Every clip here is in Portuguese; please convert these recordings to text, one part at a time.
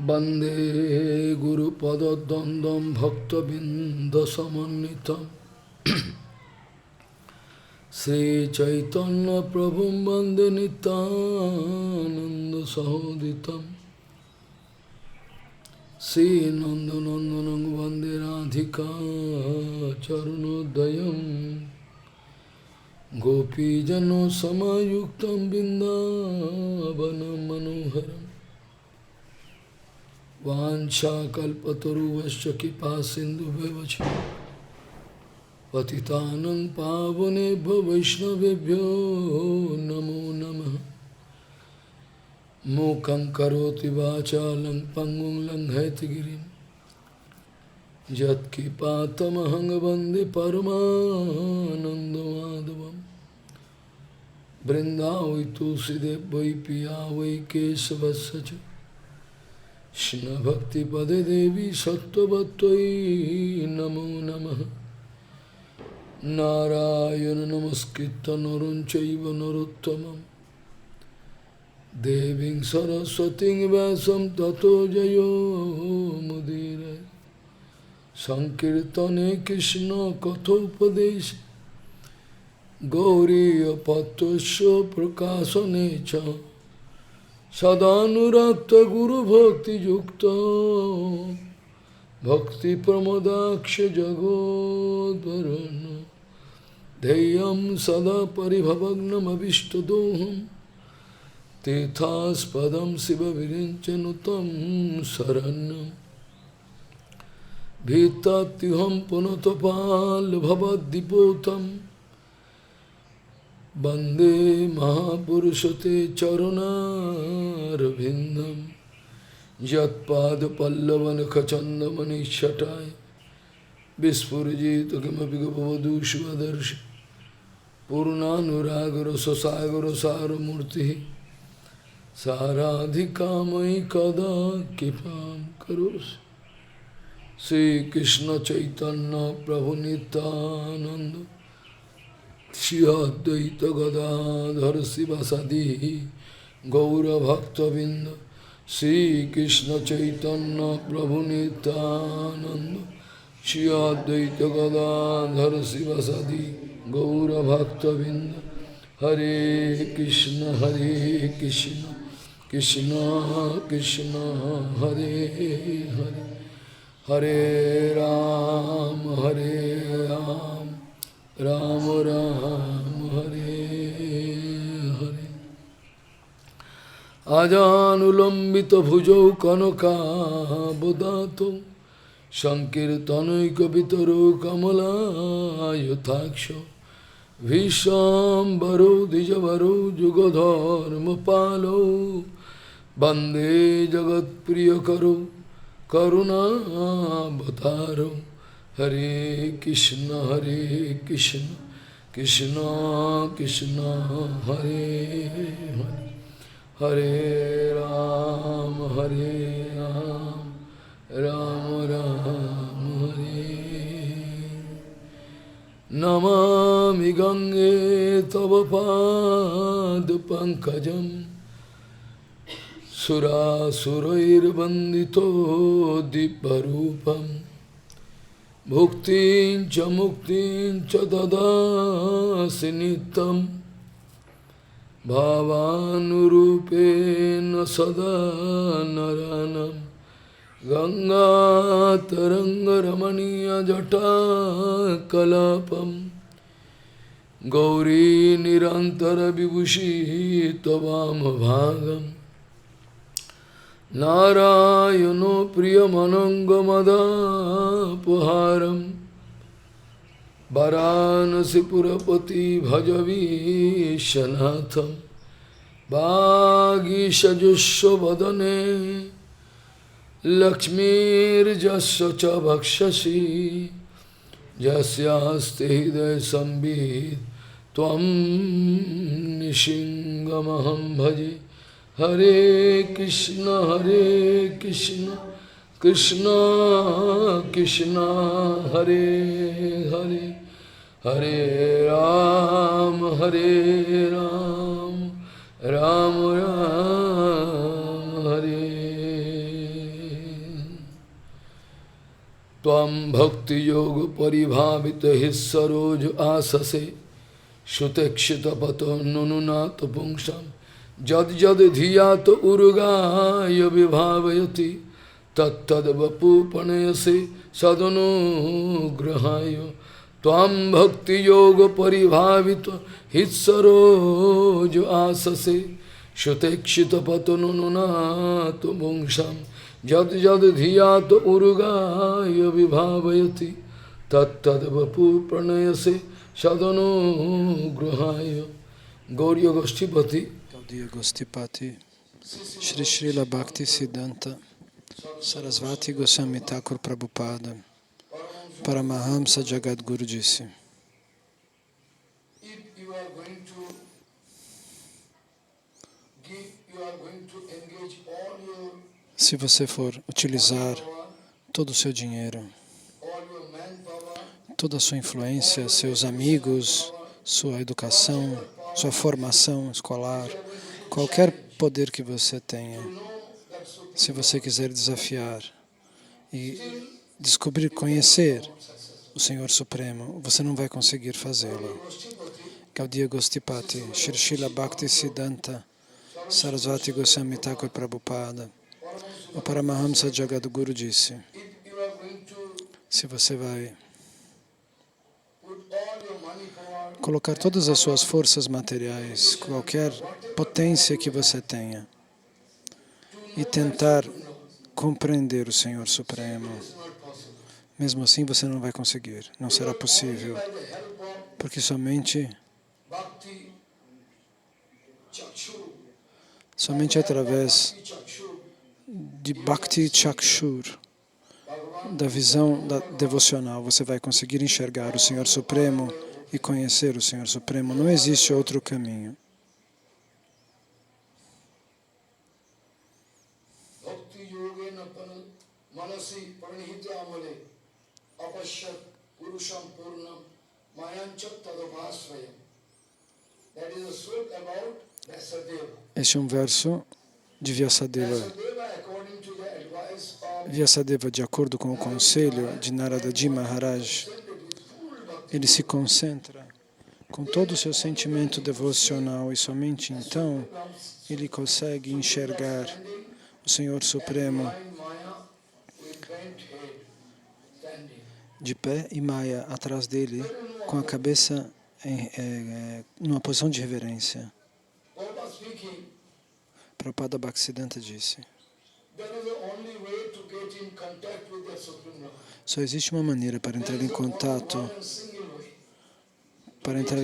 Bande Guru Pada Dandam Bhakta Binda Samanitam Sri Chaitanya Prabhum Bande Nityananda Sahoditam Sri Nandanandanang Bande Radhika Charunodayam Gopijano Samayuktam Bindavanam Manoharam Vancha kalpataruvasya kipa sindhu bevacha Patitanang pavanebhyo vaishnavebhyo namo namaha Mukhaṁ karoti vācālaṁ pangum langhayati girim Yat kipatamahang vande paramanandamādhavam Vrindāvai tulsidev vai piya vai kesavasya Shna Bhakti Pade Devi Sattvatvai Namo Namaha Narayana Namaskritta Narun Chaiva Narottamam Deving Saraswating Vyasam Tato Jayo Mudire Sankirtane Krishna Kathopadesh Gauriya Patosya Prakasane Cha Sadhanurata Guru Bhakti Yukta Bhakti Pramodaksha Jagodvarana Deyam Sada Paribhavagnam Avishtadoham Tethas Padam Siva Virinchanutam Saranam Bhitatyuham Punatapal Bhavadipotam Bande Mahapurushate Charanarvindam Yat Pada Pallavan Kachandamani Shatai Vispurjita Kimapigapavadu Shivadarshi Purnanuragara Sasagara Saramurti Saradhikamai Kada Kipam Karos Sri Krishna Chaitanya Prabhu Nityananda Shri Advaita Gadadhar Sivasadi Gaura Bhakta Binda Shri Krishna Chaitanya Prabhu Nityananda Shri Advaita Gadadhar Sivasadi Gaura Bhakta Binda Hare Krishna Krishna Krishna Hare Hare Hare Ram Ram Ram Hare Hare Ajanulambita bhujau kanaka bodhato Sankirtanaika vitaro kamala yuthaksha Vishambaro dijavaro jugadharma palo Bande jagat priyakaro karuna bhataro Hare Krishna Krishna Krishna Hare Hare Hare Ram Ram Ram Hare Namami Gange Tava Pad Pankajam Sura Surair Bandito Diparupam Muktin cha dada sinitam Bhavanurupena sada naranam Ganga taranga ramaniya jata kalapam Gauri nirantara vibhushi tavam bhagam Narayano Priyamanangamada Puharam Varanasi Purapati Bhajavi Shanatham Bhagisha Jusho Vadane Lakshmir Jasya Cha Bhakshashi Jasyaste Hidaya Sambhid Tvam Nishingamaham Bhaji Hare Krishna Krishna Krishna Hare Hare Hare Ram Ram Ram Hare Tvam bhakti yoga paribhavita hissaroja asase Sutekshita pato nununata pungsam Jad jad dhiyata urgaya vibhavayati Tat tad vapu panayase sadhanu grahaya Tvam bhakti yoga paribhavita hissaroja asase Sutekshita pato nununata pungsam Jad jad dhiyata urgaya vibhavayati Tat tad vapu pranayase sadhanu grahaya Gauriya Goshtipati Gaudiya Gostipati Shri Srila Bhakti Siddhanta Sarasvati Goswami Thakur Prabhupada Paramahamsa Jagadguru disse: se você for utilizar todo o seu dinheiro, toda a sua influência, seus amigos, sua educação, sua formação escolar, qualquer poder que você tenha, se você quiser desafiar e descobrir, conhecer o Senhor Supremo, você não vai conseguir fazê-lo. Gaudiya Gostipati, Shri Srila Bhakti Siddhanta, Sarasvati Goswami Thakur Prabhupada, o Paramahamsa Jagadguru disse: se você vai colocar todas as suas forças materiais, qualquer potência que você tenha, e tentar compreender o Senhor Supremo, mesmo assim você não vai conseguir, não será possível, porque somente através de Bhakti Chakshur, da visão devocional, você vai conseguir enxergar o Senhor Supremo e conhecer o Senhor Supremo. Não existe outro caminho. Este é um verso de Vyasadeva. Vyasadeva, de acordo com o conselho de Naradaji Maharaj, ele se concentra com todo o seu sentimento devocional e somente então ele consegue enxergar o Senhor Supremo de pé e Maya atrás dele, com a cabeça numa posição de reverência. Prabhupada Bhaktisiddhanta disse: só existe uma maneira para entrar em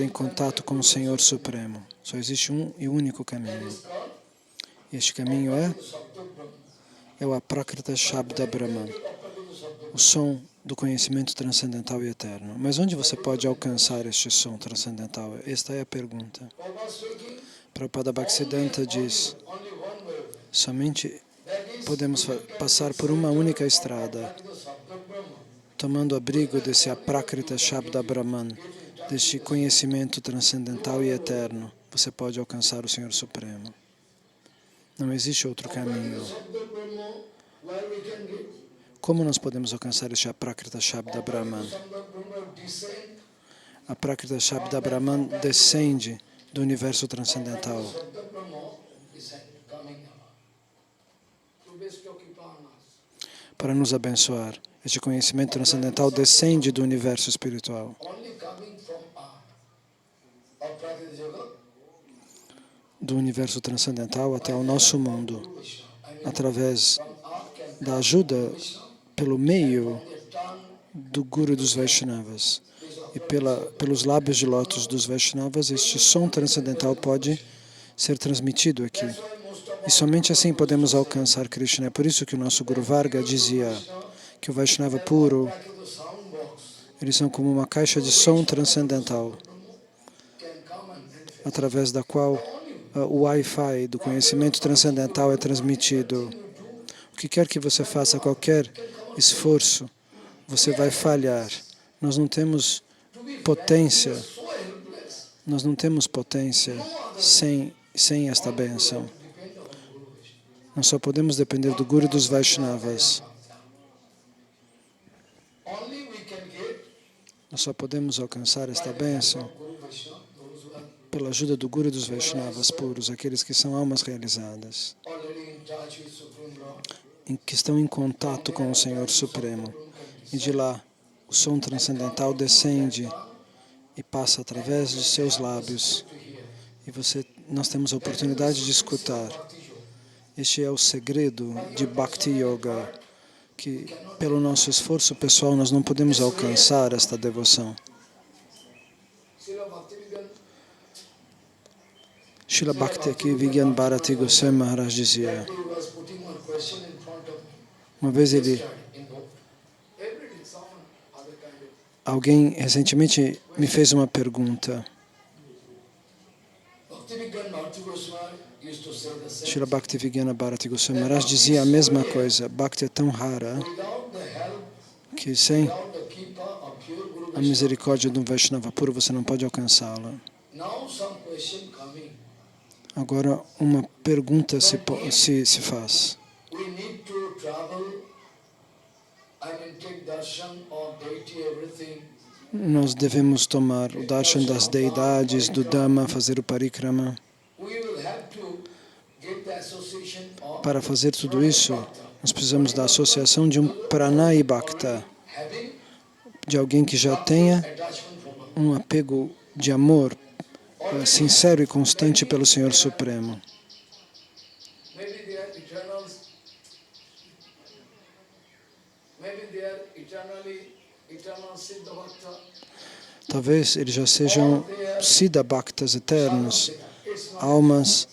contato com o Senhor Supremo. Só existe um e único caminho. E este caminho é o Aprakrita Shabda Brahman, o som do conhecimento transcendental e eterno. Mas onde você pode alcançar este som transcendental? Esta é a pergunta. Prabhupada Bhaktisiddhanta diz: somente podemos passar por uma única estrada, tomando abrigo desse Aprakrita Shabda Brahman, deste conhecimento transcendental e eterno. Você pode alcançar o Senhor Supremo. Não existe outro caminho. Como nós podemos alcançar este Aprakrita Shabda Brahman? Aprakrita Shabda Brahman descende do universo transcendental. Para nos abençoar. Este conhecimento transcendental descende do universo espiritual. Do universo transcendental até o nosso mundo, através da ajuda, pelo meio do Guru dos Vaishnavas e pelos lábios de lótus dos Vaishnavas, este som transcendental pode ser transmitido aqui. E somente assim podemos alcançar Krishna. É por isso que o nosso Guru Varga dizia que o Vaishnava puro, eles são como uma caixa de som transcendental, através da qual o Wi-Fi do conhecimento transcendental é transmitido. O que quer que você faça, qualquer esforço, você vai falhar. Nós não temos potência sem esta bênção. Nós só podemos depender do Guru dos Vaishnavas. Nós só podemos alcançar esta bênção pela ajuda do Guru e dos Vaishnavas puros, aqueles que são almas realizadas, que estão em contato com o Senhor Supremo. E de lá, o som transcendental descende e passa através de seus lábios. E nós temos a oportunidade de escutar. Este é o segredo de Bhakti Yoga, que pelo nosso esforço pessoal nós não podemos alcançar esta devoção. Srila Bhakti aqui, Vigyan Bharati Goswami Maharaj dizia, uma vez alguém recentemente me fez uma pergunta. Srila Bhakti Vigyan Bharati Goswami Maharaj dizia a mesma coisa. Bhakti é tão rara que sem a misericórdia de um Vaishnava puro você não pode alcançá-la. Agora uma pergunta se faz. Nós devemos tomar o darshan das deidades, do Dhamma, fazer o parikrama. Para fazer tudo isso, nós precisamos da associação de um pranay bhakta, de alguém que já tenha um apego de amor sincero e constante pelo Senhor Supremo. Talvez eles já sejam Siddha Bhaktas eternos, almas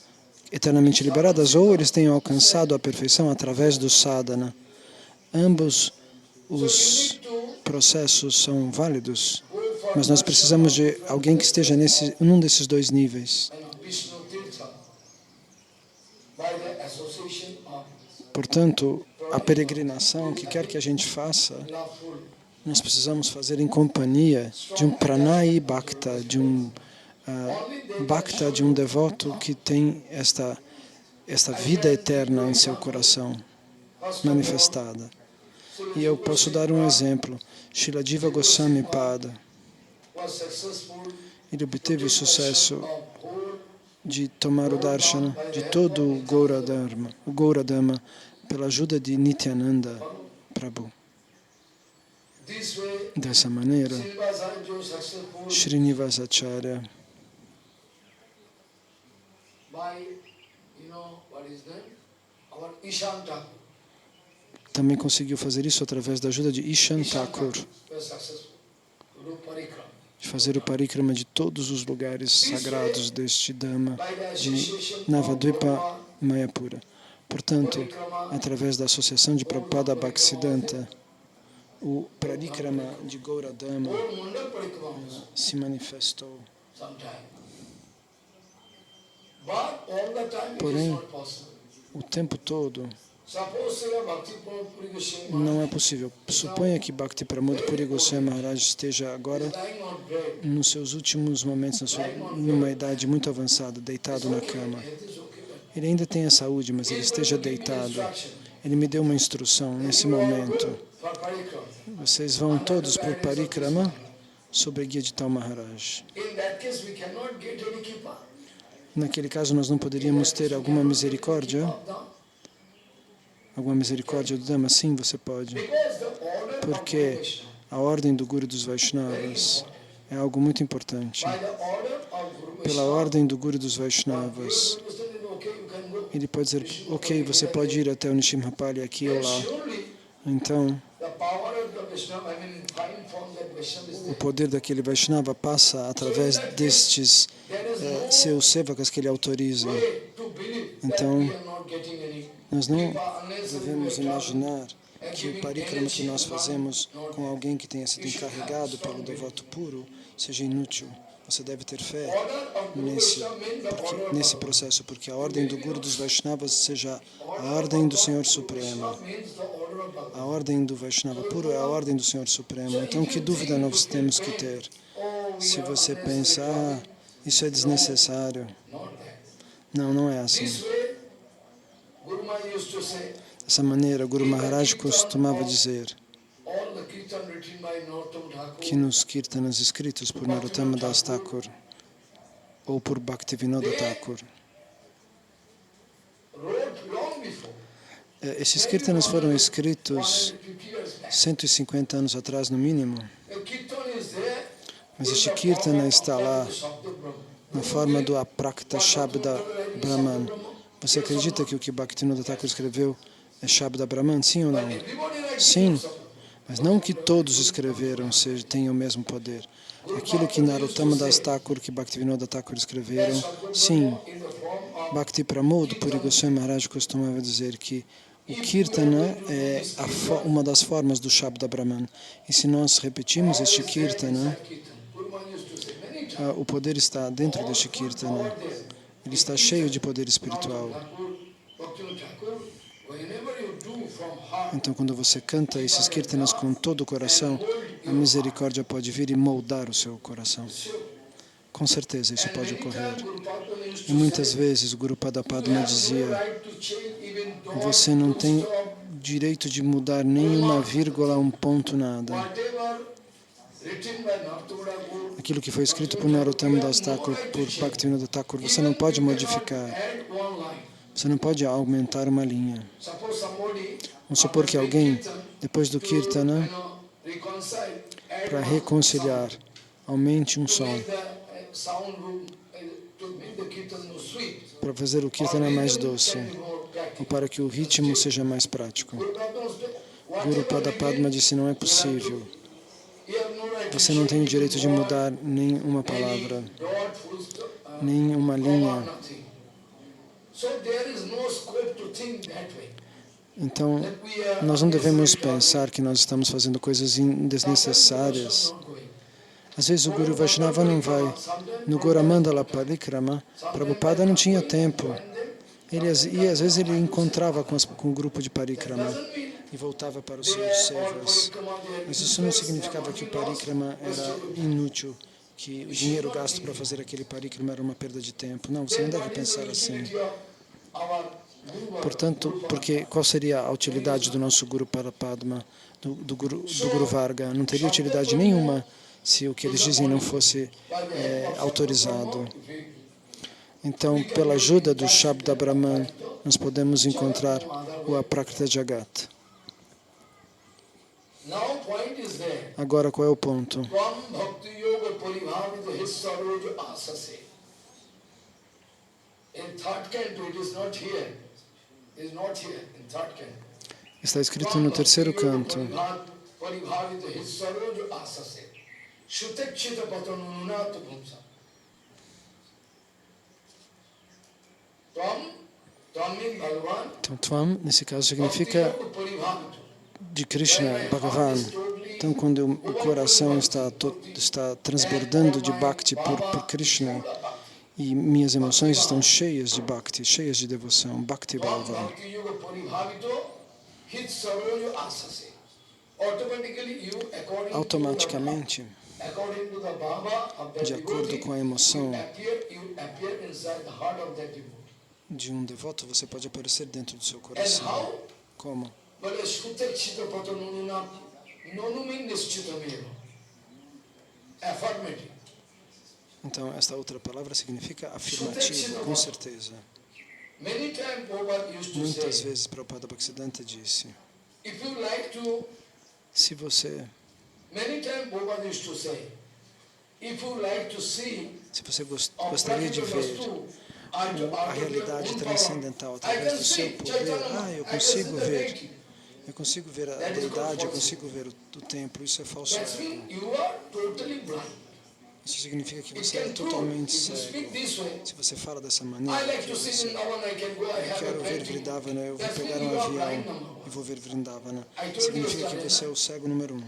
eternamente liberadas, ou eles tenham alcançado a perfeição através do sadhana. Ambos os processos são válidos, mas nós precisamos de alguém que esteja num desses dois níveis. Portanto, a peregrinação, que quer que a gente faça, nós precisamos fazer em companhia de um pranay bhakta, de um bhakta, de um devoto que tem esta vida eterna em seu coração manifestada. E eu posso dar um exemplo. Srila Jiva Goswami Pada, ele obteve o sucesso de tomar o darshana de todo o Gauradhamma, pela ajuda de Nityananda Prabhu. Dessa maneira, Srinivasacharya também conseguiu fazer isso através da ajuda de Ishan Thakur, de fazer o parikrama de todos os lugares sagrados deste Dhamma de Navadvipa Mayapura. Portanto, através da associação de Prabhupada Bhaktisiddhanta, o parikrama de Gauradhamma se manifestou. Porém, o tempo todo não é possível. Suponha que Bhakti Pramod Puri Goswami Maharaj esteja agora nos seus últimos momentos, numa idade muito avançada, deitado na cama. Ele ainda tem a saúde, mas ele esteja deitado. Ele me deu uma instrução nesse momento. Vocês vão todos por parikrama sob a guia de tal Maharaj. Naquele caso, nós não poderíamos ter alguma misericórdia? Alguma misericórdia do Dhamma? Sim, você pode. Porque a ordem do Guru dos Vaishnavas é algo muito importante. Pela ordem do Guru dos Vaishnavas, ele pode dizer, ok, você pode ir até o Nishimhapali aqui ou lá. Então, o poder daquele Vaishnava passa através destes seus sevakas que ele autoriza. Então, nós não devemos imaginar que o parikrama que nós fazemos com alguém que tenha sido encarregado pelo devoto puro seja inútil. Você deve ter fé nesse processo, porque a ordem do Guru dos Vaishnavas seja a ordem do Senhor Supremo. A ordem do Vaishnava puro é a ordem do Senhor Supremo. Então, que dúvida nós temos que ter? Se você pensa, isso é desnecessário. Não, não é assim. Dessa maneira, Guru Maharaj costumava dizer, que nos Kirtanas escritos por Narottama Das Thakur ou por Bhaktivinoda Thakur. Esses Kirtanas foram escritos 150 anos atrás, no mínimo. Mas este Kirtana está lá na forma do Aprakta Shabda Brahman. Você acredita que o que Bhaktivinoda Thakur escreveu é Shabda Brahman? Sim ou não? Sim, mas não que todos escreveram tenham o mesmo poder. Aquilo que Narottama Das Thakur, que Bhaktivinoda Thakur escreveram, sim. Bhakti Pramod Puri Goswami Maharaj costumava dizer que o Kirtana é uma das formas do Shabda Brahman. E se nós repetimos este Kirtana, o poder está dentro deste Kirtana. Ele está cheio de poder espiritual. Então, quando você canta esses Kirtanas com todo o coração, a misericórdia pode vir e moldar o seu coração. Com certeza, isso pode ocorrer. E muitas vezes o Guru Pada Padma dizia: você não tem direito de mudar nem uma vírgula, um ponto, nada. Aquilo que foi escrito por Narottama Das Thakur, por Bhaktivinoda Thakur, você não pode modificar. Você não pode aumentar uma linha. Vamos supor que alguém, depois do Kirtana, para reconciliar, aumente um som, para fazer o Kirtana mais doce, ou para que o ritmo seja mais prático. Guru Pada Padma disse: não é possível. Você não tem o direito de mudar nem uma palavra, nem uma linha. Então, nós não devemos pensar que nós estamos fazendo coisas desnecessárias. Às vezes o Guru Vaishnava não vai. No Goramandala Parikrama, Prabhupada não tinha tempo. E às vezes ele encontrava com o grupo de Parikrama e voltava para os seus sevas. Mas isso não significava que o Parikrama era inútil, que o dinheiro gasto para fazer aquele Parikrama era uma perda de tempo. Não, você não deve pensar assim. Portanto, qual seria a utilidade do nosso Guru Parapadma, do Guru Varga? Não teria utilidade nenhuma se o que eles dizem não fosse autorizado. Então, pela ajuda do Shabda Brahman, nós podemos encontrar o Aprakrita Jagat. Agora, qual é o ponto? Está escrito no terceiro canto. Então, Tvam, nesse caso, significa de Krishna, Bhagavan. Então, quando o coração está transbordando de Bhakti por Krishna, e minhas emoções estão cheias de Bhakti, cheias de devoção, Bhakti Bhava. Automaticamente, de acordo com a emoção de um devoto, você pode aparecer dentro do seu coração. Como? Então, esta outra palavra significa afirmativo, com certeza. Muitas vezes, Prabhupada Bhaktisiddhanta disse, se você gostaria de ver a realidade transcendental através do seu poder, eu consigo ver a deidade, eu consigo ver o templo, isso é falso ego. Isso significa que você é totalmente cego. Se você fala dessa maneira, eu quero ver Vrindavana, eu vou pegar um avião e vou ver Vrindavana. Significa que você é o cego número 1.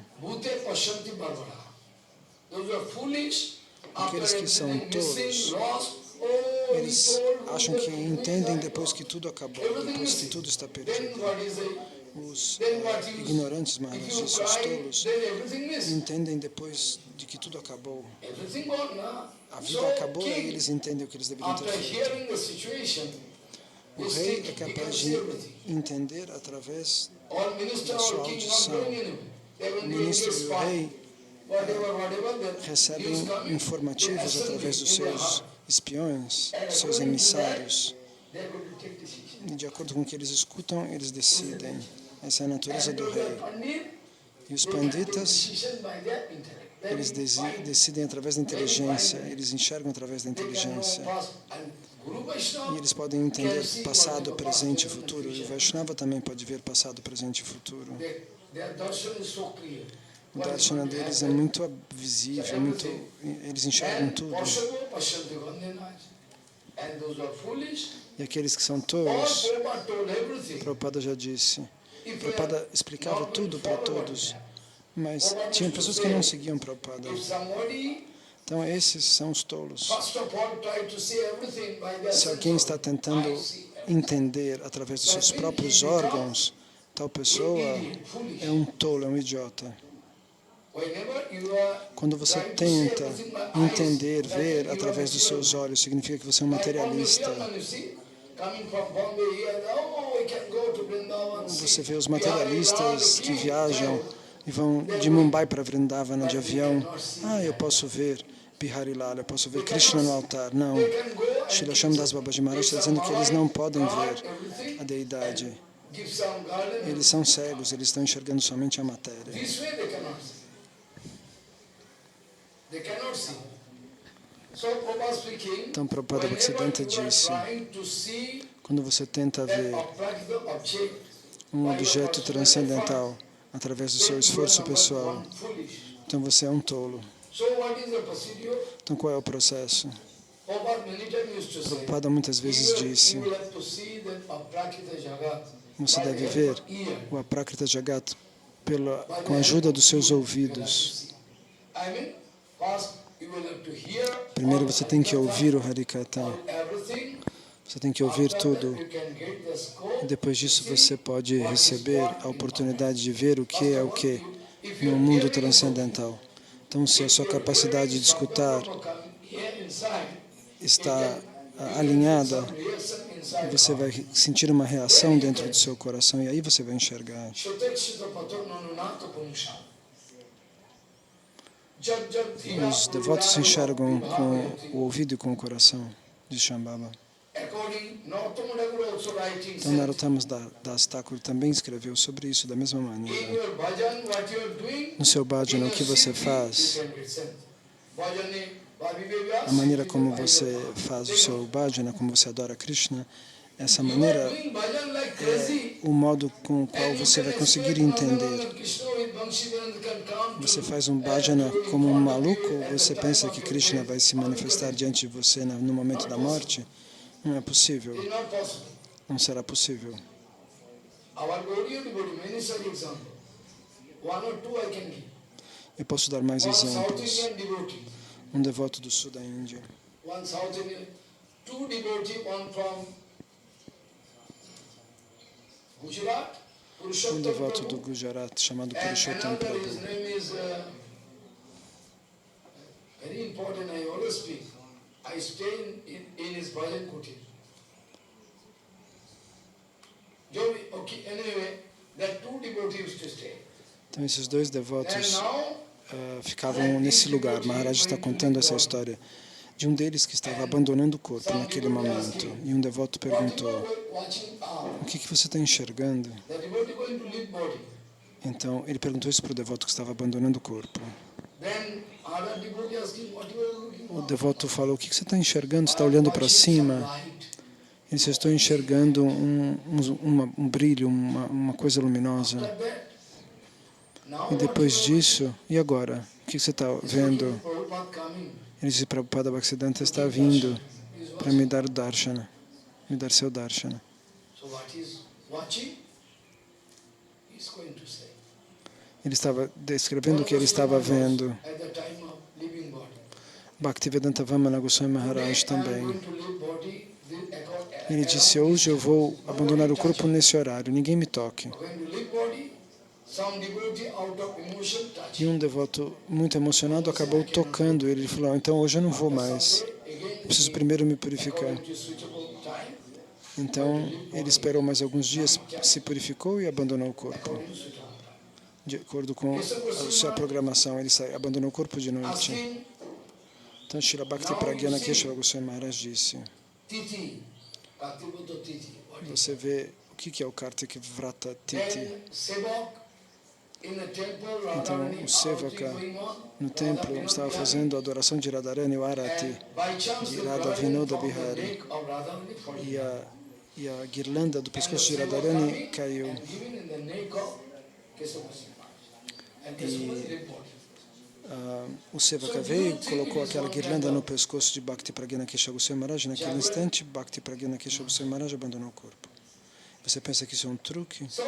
Aqueles que são tolos, eles acham que entendem depois que tudo acabou, depois que tudo está perdido. Os ignorantes, Maharaj, os tolos, entendem depois de que tudo acabou. A vida acabou e aí eles entendem o que eles deveriam ter feito. O rei é capaz de entender através da sua audição. o ministro e o rei recebem informativos através dos seus espiões, seus emissários. E de acordo com o que eles escutam, eles decidem. Essa é a natureza do rei. E os panditas, eles decidem através da inteligência, eles enxergam através da inteligência. E eles podem entender passado, presente e futuro. E o Vaishnava também pode ver passado, presente e futuro. O darshana deles é muito visível, eles enxergam tudo. E aqueles que são tolos, Prabhupada já disse, Prabhupada explicava tudo para todos, mas tinha pessoas que não seguiam Prabhupada. Então esses são os tolos. Se alguém está tentando entender através dos seus próprios órgãos, tal pessoa é um tolo, é um idiota. Quando você tenta entender, ver através dos seus olhos, significa que você é um materialista. Você vê os materialistas que viajam e vão de Mumbai para Vrindavana de avião. Eu posso ver Bihari Lala, eu posso ver Krishna no altar. Não. Srila Shamdas Babaji Maharaj está dizendo que eles não podem ver a deidade. Eles são cegos, eles estão enxergando somente a matéria. Então, Prabhupada Bhaktisiddhanta disse, quando você tenta ver um objeto transcendental através do seu esforço pessoal, então você é um tolo. Então, qual é o processo? Prabhupada muitas vezes disse, você deve ver o Aprakrita Jagat com a ajuda dos seus ouvidos. Primeiro você tem que ouvir o Harikatha. Você tem que ouvir tudo. E depois disso você pode receber a oportunidade de ver o que é o que no mundo transcendental. Então, se a sua capacidade de escutar está alinhada, você vai sentir uma reação dentro do seu coração e aí você vai enxergar. Os devotos se enxergam com o ouvido e com o coração, diz Shambhava. Então, Narottama Das Thakur também escreveu sobre isso da mesma maneira. No seu bhajana, o que você faz, a maneira como você faz o seu bhajana, como você adora Krishna, essa maneira é o modo com o qual você vai conseguir entender. Você faz um bhajana como um maluco, você pensa que Krishna vai se manifestar diante de você no momento da morte? Não é possível. Não será possível. Eu posso dar mais exemplos. Um devoto do sul da Índia. Um devoto do Gujarat chamado Purushottam Prabhu. I stay in his bhajan kutir. Okay, anyway, that two devotees used to stay. Então esses dois devotos ficavam nesse lugar. Maharaj está contando essa história de um deles que estava abandonando o corpo naquele momento. E um devoto perguntou, o que você está enxergando? Então ele perguntou isso para o devoto que estava abandonando o corpo. O devoto falou, o que você está enxergando? Você está olhando para cima? Ele disse, eu estou enxergando um brilho, uma coisa luminosa. E depois disso, e agora? O que você está vendo? Ele disse, Prabhupada Bhaktisiddhanta está vindo para me dar o darshana, me dar seu darshana. Ele estava descrevendo o que ele estava vendo. Bhaktivedanta Vamana Goswami Maharaj também. Ele disse, hoje eu vou abandonar o corpo nesse horário, ninguém me toque. E um devoto muito emocionado acabou tocando ele. Ele falou, então hoje eu não vou mais. Eu preciso primeiro me purificar. Então ele esperou mais alguns dias, se purificou e abandonou o corpo. de acordo com a sua programação. Ele abandonou o corpo de noite. asking Então, Srila Bhakti Pragyana Keshava Goswami Maharaj disse, Titi, Kartibuddha Titi. você vê o que é o Kartik Vrata Titi. Then Sevak in the temple, Então, Radharani o Sevaka Arati going on, no templo estava fazendo a adoração de Radharani, o Arati, and by chance de the Radha garland Vinoda from the Bihari. neck of Radharani falling E down. a guirlanda do And pescoço the de Sevak Radharani coming caiu. and giving in the neck of Kesavasi Maharaj. And Kesavasi reported. O Sevaka veio e colocou aquela guirlanda no pescoço de Bhakti Pragyana Keshava Goswami Maharaj. Naquele instante, Bhakti Pragyana Keshava Goswami Maharaj abandonou o corpo. Você pensa que isso é um truque? So,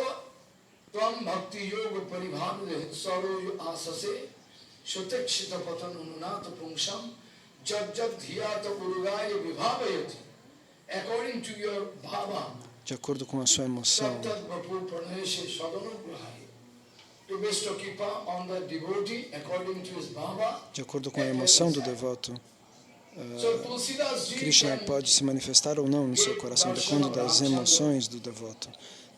Tvam Bhakti Yoga Paribhavade Saro Asase Shutekshita Patanunata Pungsham Jab Jab Dhyata Urugaya Vibhavayati. According to your bhava, De acordo com a sua emoção, Saptat Vapu Pranayashe Sadhanugrahaya. To bestow Kripa on the devotee according to his bhava. de acordo com a emoção do devoto, So Tulsidas Ji Krishna can pode se manifestar ou não no seu coração, dependendo das emoções do devoto.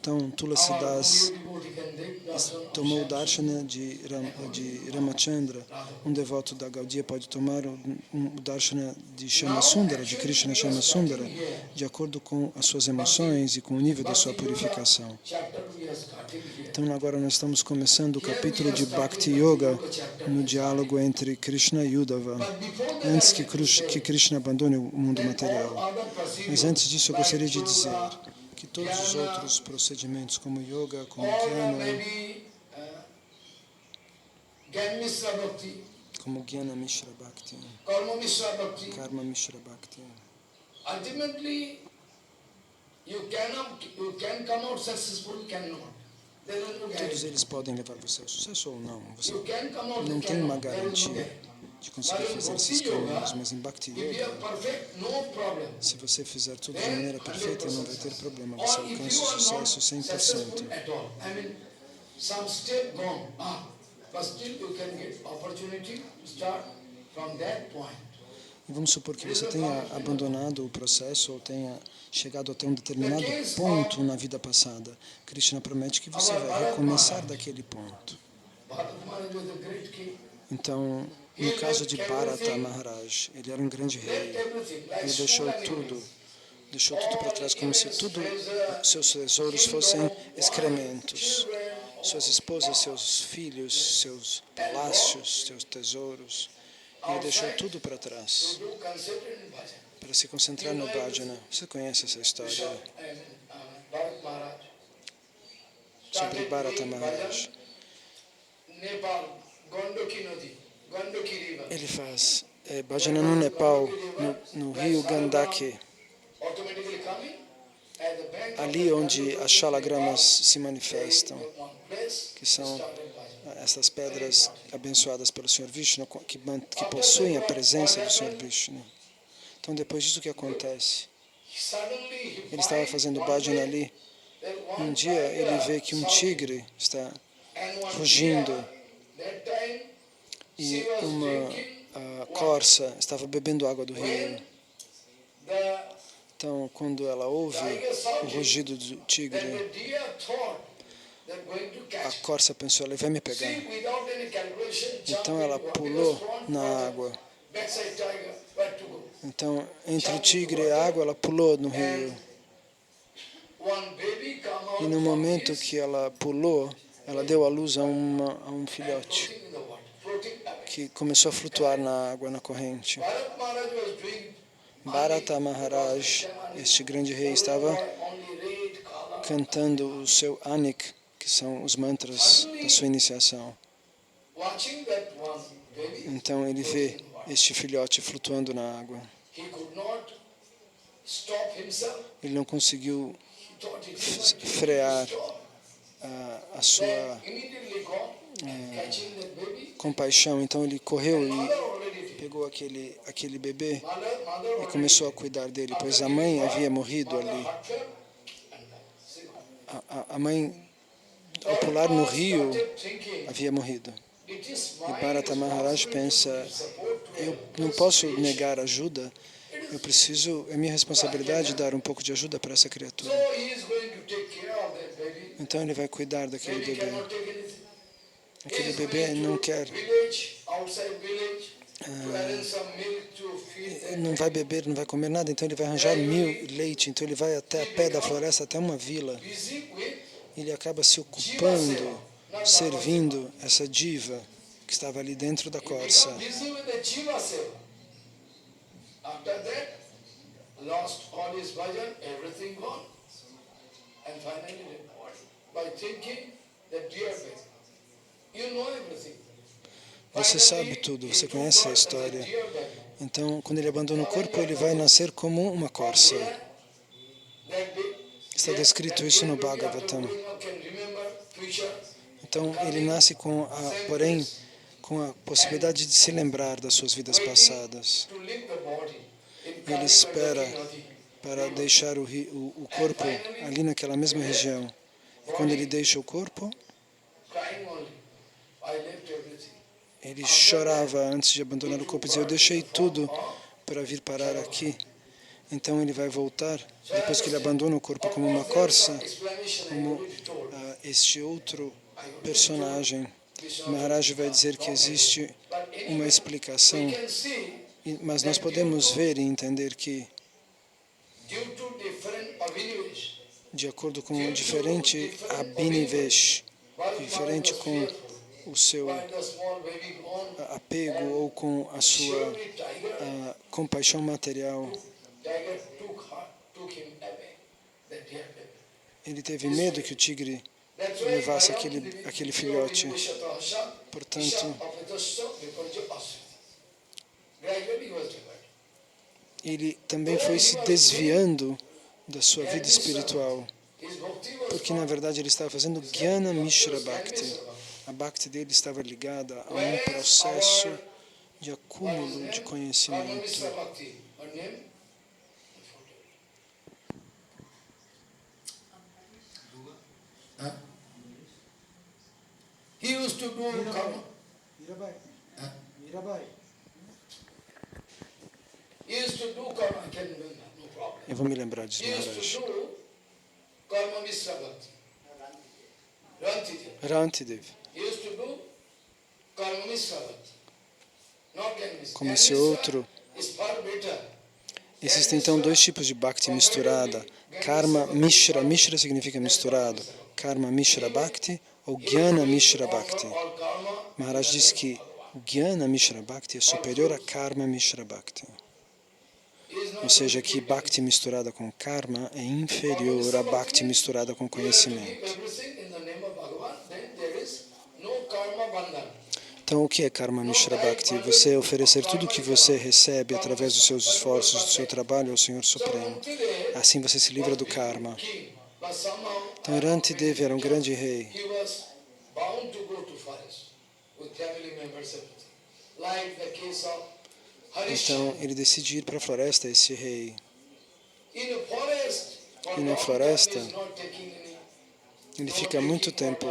Então, Tulsi our Das devotee can take darshan of tomou o Shyam darshana de Ramachandra. Um devoto da Gaudiya pode tomar o darshana de Shama Sundara, de Krishna Shama Sundara, de acordo com as suas emoções e com o nível da sua purificação. chapter we are starting here. Então, agora nós estamos começando o capítulo de Bhakti Yoga no diálogo entre Krishna e Uddhava, But before that, antes que Krishna abandone o mundo material. other procedures Mas antes disso, eu gostaria de like dizer yoga, que todos os jnana, outros procedimentos, como yoga, como or jnana, maybe Gyan Mishra Bhakti, como Jnana Mishra Bhakti, Karma Mishra Bhakti, Karma Mishra Bhakti, ultimately you can come out successful, cannot. There is no todos guarantee. eles podem levar você ao sucesso ou não. Você You can come out, não you tem uma cannot. There is no garantia guarantee. de conseguir fazer esses caminhos, mas em Bhakti If you are Yoga, perfect, no problem. se você fizer tudo de maneira perfeita, não vai ter problema, você Or if alcança you o are not sucesso successful 100%. at all, I mean, some step gone, but still you can get opportunity to start from that point. E vamos supor que você tenha abandonado o processo ou tenha chegado até um determinado ponto na vida passada. Krishna promete que você vai recomeçar daquele ponto. Bharata Maharaj was a great king. Então, no caso de Bharata Maharaj, ele era um grande rei. Left everything, like Ele deixou tudo para trás, como se tudo, seus tesouros fossem excrementos. Suas esposas, seus filhos, seus palácios, seus tesouros. Ele deixou tudo para trás to do concentrate in bhajan. para se concentrar no bhajana. Você conhece essa história Bharat Maharaj. sobre Bharata doing Maharaj? bhajan, Nepal, Gandoki Nadi, Gandoki River. Ele faz bhajana no Nepal, no rio Gandaki, Automatically coming at the bank of ali the onde Gandoki as shalagramas River, se manifestam, one place, que são started bhajan. essas pedras abençoadas pelo Sr. Vishnu, que possuem a presença do Sr. Vishnu. Então, depois disso, o que acontece? Suddenly he Ele estava fazendo bhajana ali. Um dia, ele vê que um tigre está rugindo e uma corça estava bebendo água do rio. Então, quando ela ouve o rugido do tigre, a corça pensou, ele vai me pegar. Então, ela pulou na água. Então, entre o tigre e a água, ela pulou no rio. E no momento que ela pulou, ela deu à luz a um filhote que começou a flutuar na água, na corrente. Bharata Maharaj, este grande rei, estava cantando o seu Anik, que são os mantras da sua iniciação. Então ele vê este filhote flutuando na água. Ele não conseguiu frear a sua compaixão, então ele correu e pegou aquele bebê e começou a cuidar dele, pois a mãe havia morrido ali. A mãe, ao pular no rio, havia morrido. E Bharata Maharaj pensa, eu não posso negar ajuda, é minha responsabilidade dar um pouco de ajuda para essa criatura. Então ele vai cuidar daquele bebê. Aquele bebê não quer, não vai beber, não vai comer nada, então ele vai arranjar leite, então ele vai até a pé da floresta, até uma vila. Ele acaba se ocupando, servindo essa diva que estava ali dentro da corça. Você sabe tudo, você conhece a história. Então, quando ele abandona o corpo, ele vai nascer como uma corça. Está descrito isso no Bhagavatam. Então, ele nasce porém, com a possibilidade de se lembrar das suas vidas passadas. Ele espera para deixar o corpo ali naquela mesma região. E quando ele deixa o corpo, ele chorava antes de abandonar o corpo e dizia: eu deixei tudo para vir parar aqui. Então ele vai voltar, depois que ele abandona o corpo como uma corça, como este outro personagem. Maharaj vai dizer que existe uma explicação, mas nós podemos ver e entender que, de acordo com o diferente Abhinivesh, diferente com o seu apego ou com a sua compaixão material, ele teve medo que o tigre levasse aquele filhote. Portanto, ele também foi se desviando da sua vida espiritual, porque na verdade ele estava fazendo Jnana Mishra Bhakti. A Bhakti dele estava ligada a um processo de acúmulo de conhecimento. He used to do karma. He used to do karma. I can remember, no problem. Eu vou me lembrar disso, He used Maharaj. to do karma mishra bhakti. Rantidev. He used to do karma mishra bhakti. Not Jnana Mishra. Como esse outro. Is far better. Existem então dois tipos de Bhakti misturada. Karma Mishra. Mishra significa misturado. Karma Mishra Bhakti ou Jnana Mishra Bhakti. Maharaj diz que Jnana Mishra Bhakti é superior a Karma Mishra Bhakti. Ou seja, que Bhakti misturada com Karma é inferior a Bhakti misturada com conhecimento. Então, o que é Karma Mishra Bhakti? Você oferecer tudo o que você recebe através dos seus esforços, do seu trabalho ao Senhor Supremo. Assim você se livra do karma. Então, Rantidev era um grande rei. Então, ele decide ir para a floresta, esse rei. E na floresta, ele fica muito tempo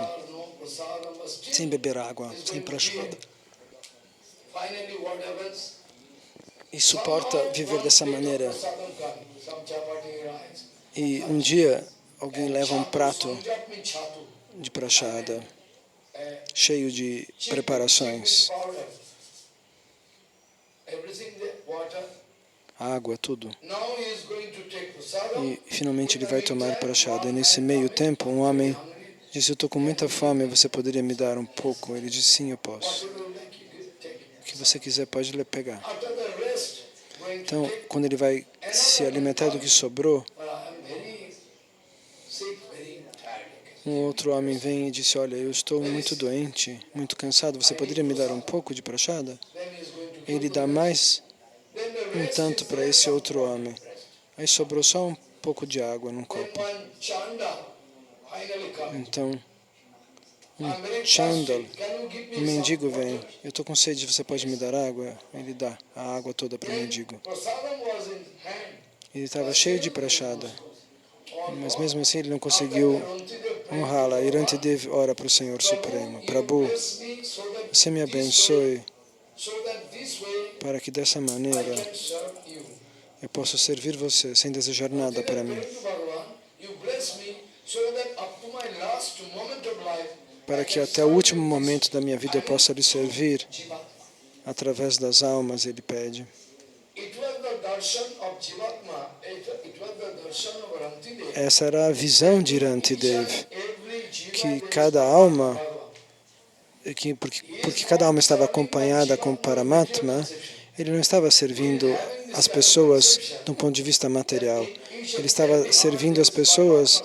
sem beber água, sem prashada. E suporta viver dessa maneira. E um dia, alguém leva um prato de prashada, cheio de preparações. Água, tudo. E finalmente ele vai tomar prashada. E nesse meio tempo, um homem disse: eu estou com muita fome, você poderia me dar um pouco? Ele disse: sim, eu posso. O que você quiser pode pegar. Então, quando ele vai se alimentar do que sobrou, um outro homem vem e disse: olha, eu estou muito doente, muito cansado, você poderia me dar um pouco de prashada? Ele dá mais um tanto para esse outro homem. Aí sobrou só um pouco de água num copo. Então, um Chandal, um mendigo vem: eu estou com sede, você pode me dar água? Ele dá a água toda para o mendigo. Ele estava cheio de prashada, mas mesmo assim ele não conseguiu honrá-la. Rantidev ora para o Senhor Supremo: Prabhu, você me abençoe para que dessa maneira eu possa servir você sem desejar nada para mim. para que até o último momento da minha vida eu possa lhe servir através das almas, ele pede. Essa era a visão de Rantidev, que cada alma, porque cada alma estava acompanhada com Paramatma, ele não estava servindo as pessoas de um ponto de vista material. Ele estava servindo as pessoas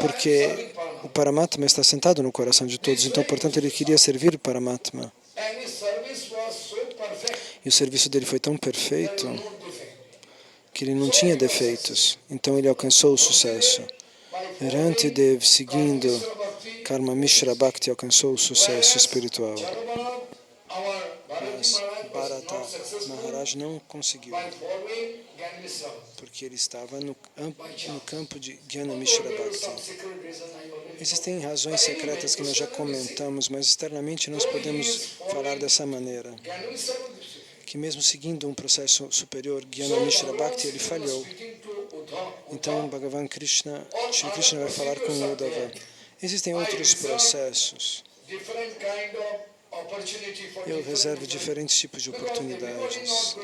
porque o Paramatma está sentado no coração de todos. Então, portanto, ele queria servir o Paramatma. E o serviço dele foi tão perfeito que ele não tinha defeitos. Então, ele alcançou o sucesso. Rantidev, seguindo Karma Mishra Bhakti, alcançou o sucesso espiritual. Mas Bharata Maharaj não conseguiu, porque ele estava no campo de Jnana Mishra Bhakti. Existem razões secretas que nós já comentamos, mas externamente nós podemos falar dessa maneira, que mesmo seguindo um processo superior, Jnana Mishra Bhakti, ele falhou. Então, Bhagavan Krishna, Shri Krishna vai falar com Uddhava. Existem outros processos. Eu reservo diferentes tipos de oportunidades,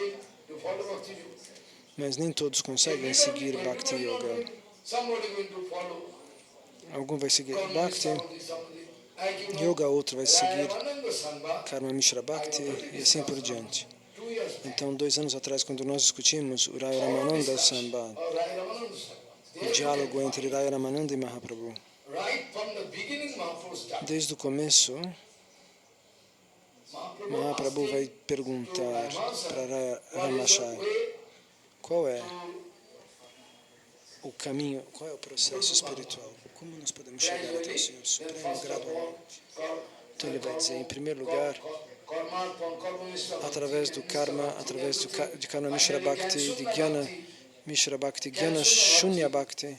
mas nem todos conseguem seguir Bhakti Yoga. Algum vai seguir Bhakti Yoga, outro vai seguir Karma Mishra Bhakti e assim por diante. Então, 2 anos atrás, quando nós discutimos o Rai Ramananda Sambad, o diálogo entre Rai Ramananda e Mahaprabhu, desde o começo, Mahaprabhu vai perguntar para Ramachai qual é o caminho, qual é o processo espiritual, como nós podemos chegar até o Senhor Supremo gradualmente. Então ele vai dizer, em primeiro lugar, através do karma, através de Karma Mishra Bhakti, de Jnana Mishra Bhakti, Jnana Shunya Bhakti,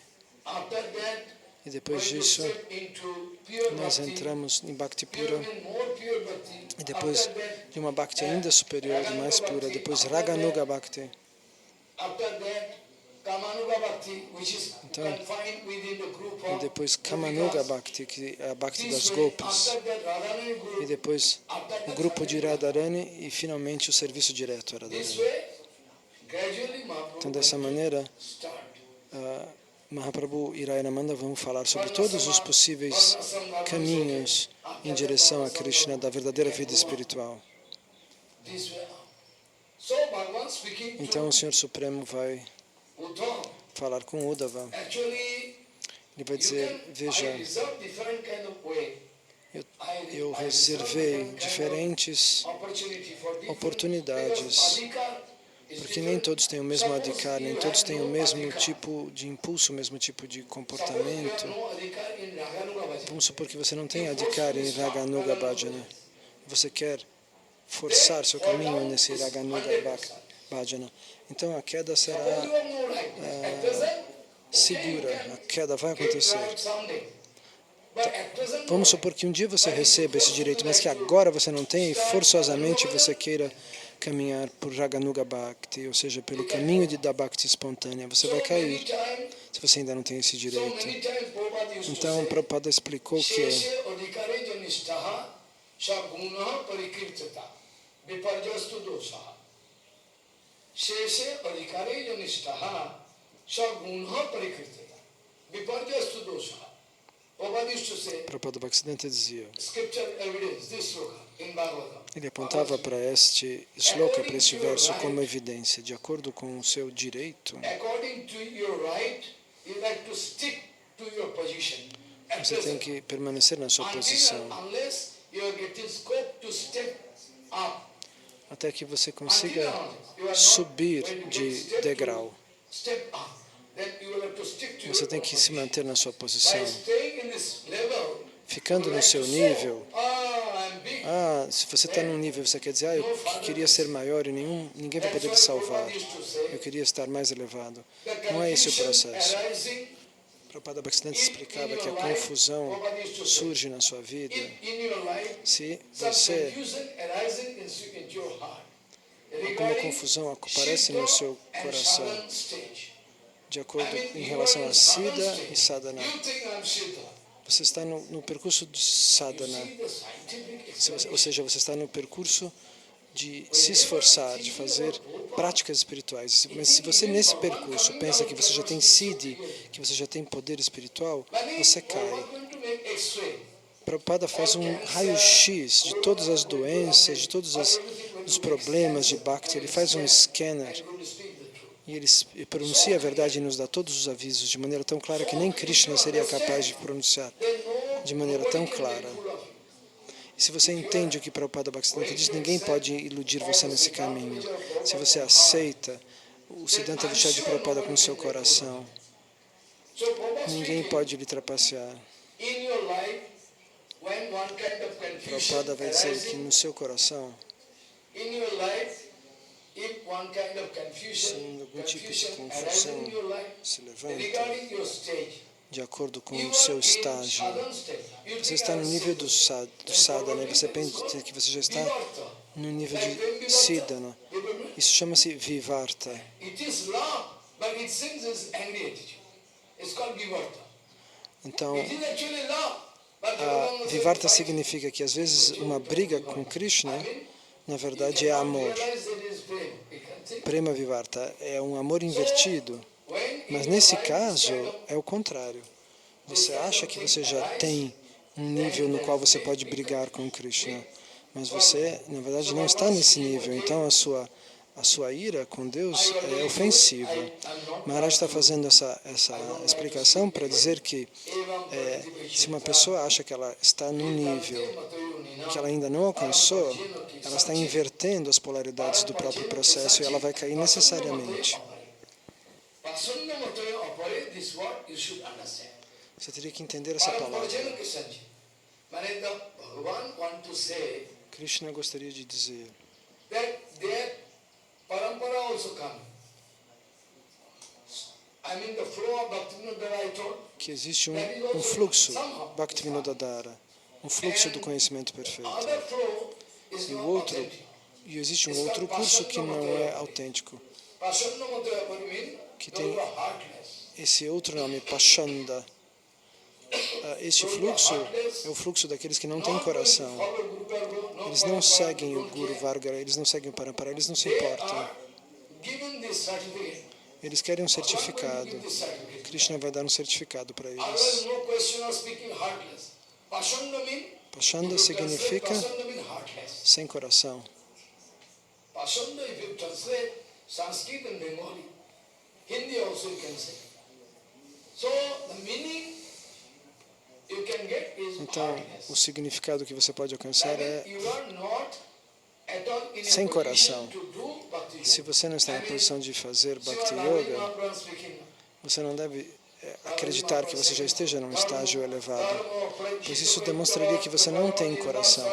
e depois disso nós entramos em Bhakti pura, e depois de uma Bhakti ainda superior e mais pura, depois Raganuga Bhakti. Então, e depois Kamanuga Bhakti, que é a Bhakti das Gopis, e depois o grupo de Radharani e finalmente o serviço direto a Radharani. Então, dessa maneira, Mahaprabhu e Rai Ramananda vão falar sobre todos os possíveis caminhos em direção a Krishna, da verdadeira vida espiritual. Então o Senhor Supremo vai falar com Uddhava. Ele vai dizer, veja, eu reservei diferentes oportunidades, porque nem todos têm o mesmo adhikar, nem todos têm o mesmo tipo de impulso, o mesmo tipo de comportamento. Vamos supor que você não tem adhikar em Raganuga Bhajana. Você quer forçar seu caminho nesse Raganuga Bhajana. Então a queda será segura, a queda vai acontecer. Então, vamos supor que um dia você receba esse direito, mas que agora você não tem e forçosamente você queira caminhar por Raganuga Bhakti, ou seja, pelo caminho da Bhakti espontânea. Você vai cair se você ainda não tem esse direito. Então, Prabhupada explicou que Prabhupada Bhaktisiddhanta dizia, ele apontava para este shloka, para este verso, como evidência, de acordo com o seu direito, você tem que permanecer na sua posição, até que você consiga subir de degrau. Você tem que se manter na sua posição. Ficando no seu nível, se você está num nível, você quer dizer, eu queria ser maior e ninguém vai poder me salvar. Eu queria estar mais elevado. Não é esse o processo. Prabhupada Bhaktisiddhanta explicava que a confusão surge na sua vida se você... Alguma confusão aparece no seu coração de acordo em relação a Siddha e Sadhana. Você está no percurso de sadhana, ou seja, você está no percurso de se esforçar, de fazer práticas espirituais. Mas se você nesse percurso pensa que você já tem siddhi, que você já tem poder espiritual, você cai. Prabhupada faz um raio-x de todas as doenças, de todos os problemas de Bhakti. Ele faz um scanner e ele pronuncia a verdade e nos dá todos os avisos de maneira tão clara que nem Krishna seria capaz de pronunciar de maneira tão clara. E se você entende o que Prabhupada Bhaktisiddhanta diz, ninguém pode iludir você nesse caminho. Se você aceita o Siddhanta Vishadi Prabhupada com o seu coração, ninguém pode lhe trapacear. Prabhupada vai dizer que no seu coração, se algum tipo de confusão se levanta, de acordo com o seu estágio, você está no nível do sadhana, você pensa que você já está no nível de siddhana. Isso chama-se vivarta. Então, a vivarta significa que às vezes uma briga com Krishna, na verdade, é amor. Prema vivarta é um amor invertido, mas nesse caso é o contrário. Você acha que você já tem um nível no qual você pode brigar com Krishna, mas você, na verdade, não está nesse nível. Então a sua ira com Deus é ofensiva. Maharaj está fazendo essa explicação para dizer que se uma pessoa acha que ela está num nível que ela ainda não alcançou, ela está invertendo as polaridades do próprio processo e ela vai cair necessariamente. Você teria que entender essa palavra. Krishna gostaria de dizer que existe um fluxo Bhaktivinoda-dhara, um fluxo do conhecimento perfeito. E existe um outro curso que não é autêntico, que tem esse outro nome, Pashanda. Este fluxo é o fluxo daqueles que não têm coração. Eles não seguem o Guru Varga, eles não seguem o Parampara, eles não se importam. Eles querem um certificado. Krishna vai dar um certificado para eles. Pashanda significa sem coração. Então, o significado que você pode alcançar é sem coração. Se você não está na posição de fazer Bhakti Yoga, você não deve acreditar que você já esteja num estágio elevado, pois isso demonstraria que você não tem coração,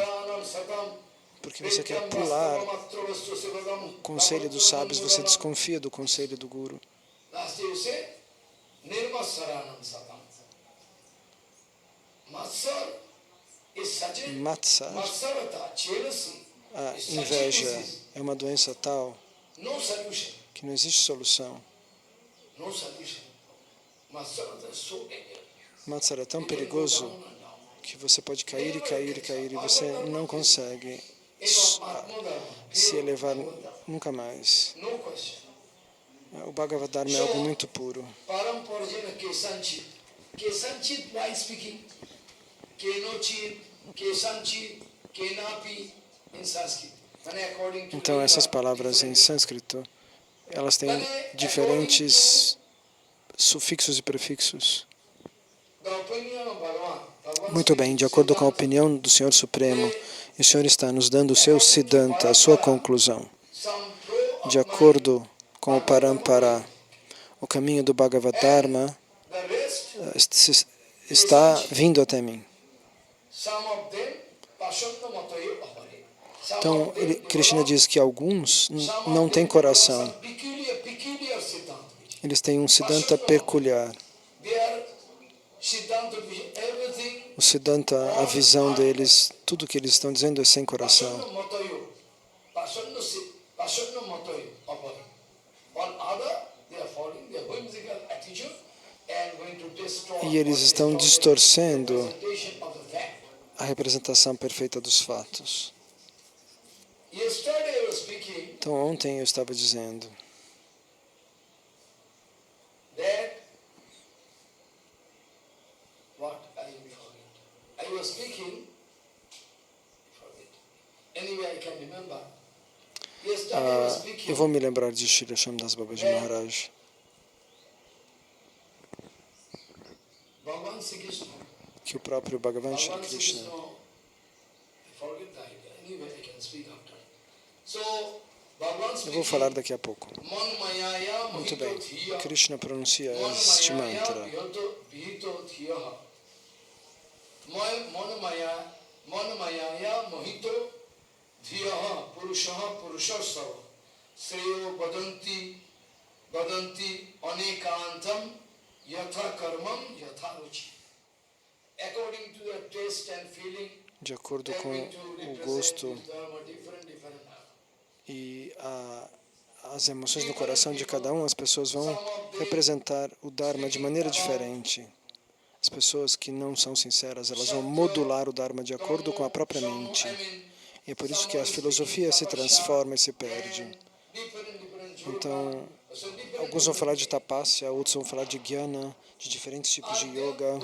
porque você quer pular o conselho dos sábios, você desconfia do conselho do Guru. Matsar, a inveja é uma doença tal que não existe solução. Matsar é tão perigoso que você pode cair e cair e cair e você não consegue se elevar nunca mais. O Bhagavad Dharma é algo muito puro. Então essas palavras em sânscrito, elas têm diferentes sufixos e prefixos. Muito bem, de acordo com a opinião do Senhor Supremo, o Senhor está nos dando o seu Siddhanta, a sua conclusão. De acordo com o Parampara, o caminho do Bhagavad Dharma está vindo até mim. Então, Krishna diz que alguns não têm coração. Eles têm um Siddhanta peculiar. O Siddhanta, a visão deles, tudo que eles estão dizendo é sem coração. and going to destroy E eles estão distorcendo representation of the fact. a representação perfeita dos fatos. Yesterday I was speaking Então, ontem eu estava dizendo that what I forget. I was speaking. Forget. Anyway, I can remember. Yesterday I was speaking. eu vou me lembrar de Srila Shamdas Babaji Maharaj. Bhagavan Sri Krishna. Que o próprio Bhagavan Shri Bhagavan Sri Krishna, Krishna. I forget the idea. Anyway, I can speak after. So, Bhagavan eu speaking. vou falar daqui a pouco. Man mayaya Muito mohito bem. dhiya. Krishna pronuncia Man este mayaya mantra. bhito dhiya. Man mayaya mohito dhiya purushasava. Sreyo badanti anekantam yatha karmam yatha ruchi. According to the taste and feeling, De acordo they're com going to o represent gosto this dharma different. e as emoções do coração de cada um, as pessoas vão representar o Dharma de maneira diferente. As pessoas que não são sinceras, elas vão modular o Dharma de acordo com a própria mente. E é por isso que a filosofia se transforma e se perde. Então, alguns vão falar de tapasya, outros vão falar de jnana, de diferentes tipos de yoga.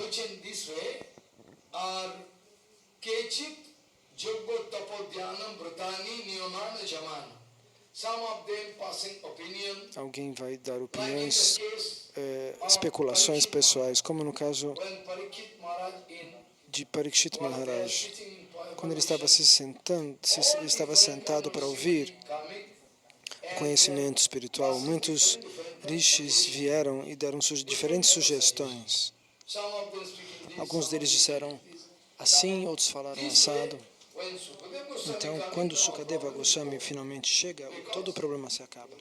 Alguém vai dar opiniões, especulações pessoais, como no caso de Parikshit Maharaj. Quando ele estava estava sentado para ouvir conhecimento espiritual, muitos rishis vieram e deram diferentes sugestões. Alguns deles disseram assim, outros falaram assado. Então, quando Sukadeva Goswami finalmente chega, todo o problema se acaba.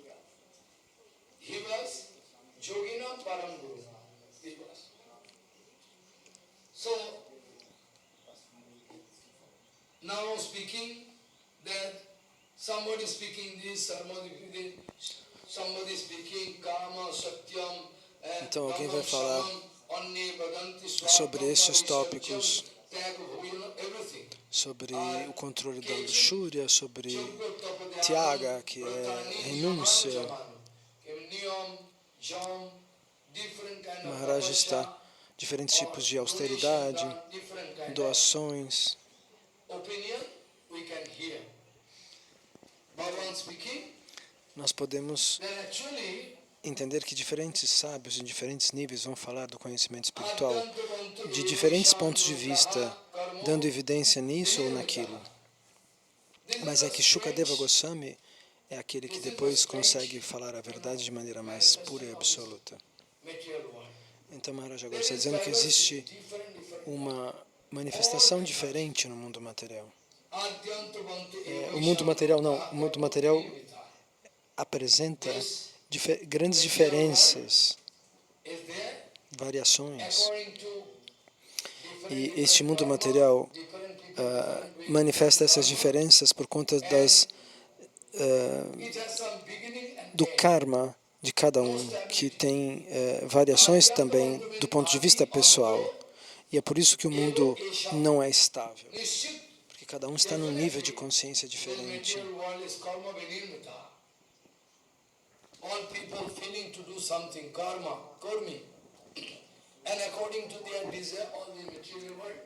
Now speaking that somebody speaking this, somebody speaking Kama, Satyam, então alguém vai falar sobre estes tópicos, sobre o controle da luxúria, sobre Tyaga, que é renúncia. Maharaj está diferentes tipos de austeridade, doações. Nós podemos entender que diferentes sábios em diferentes níveis vão falar do conhecimento espiritual de diferentes pontos de vista, dando evidência nisso ou naquilo. Mas é que Shukadeva Goswami é aquele que depois consegue falar a verdade de maneira mais pura e absoluta. Então Maharaj agora está dizendo que existe uma manifestação diferente no mundo material. O mundo material apresenta grandes diferenças, variações. E este mundo material manifesta essas diferenças por conta do karma de cada um, que tem variações também do ponto de vista pessoal. E é por isso que o mundo não é estável, porque cada um está num nível de consciência diferente. All people feeling to do something, karma, karmi, and according to their desire, all the material world.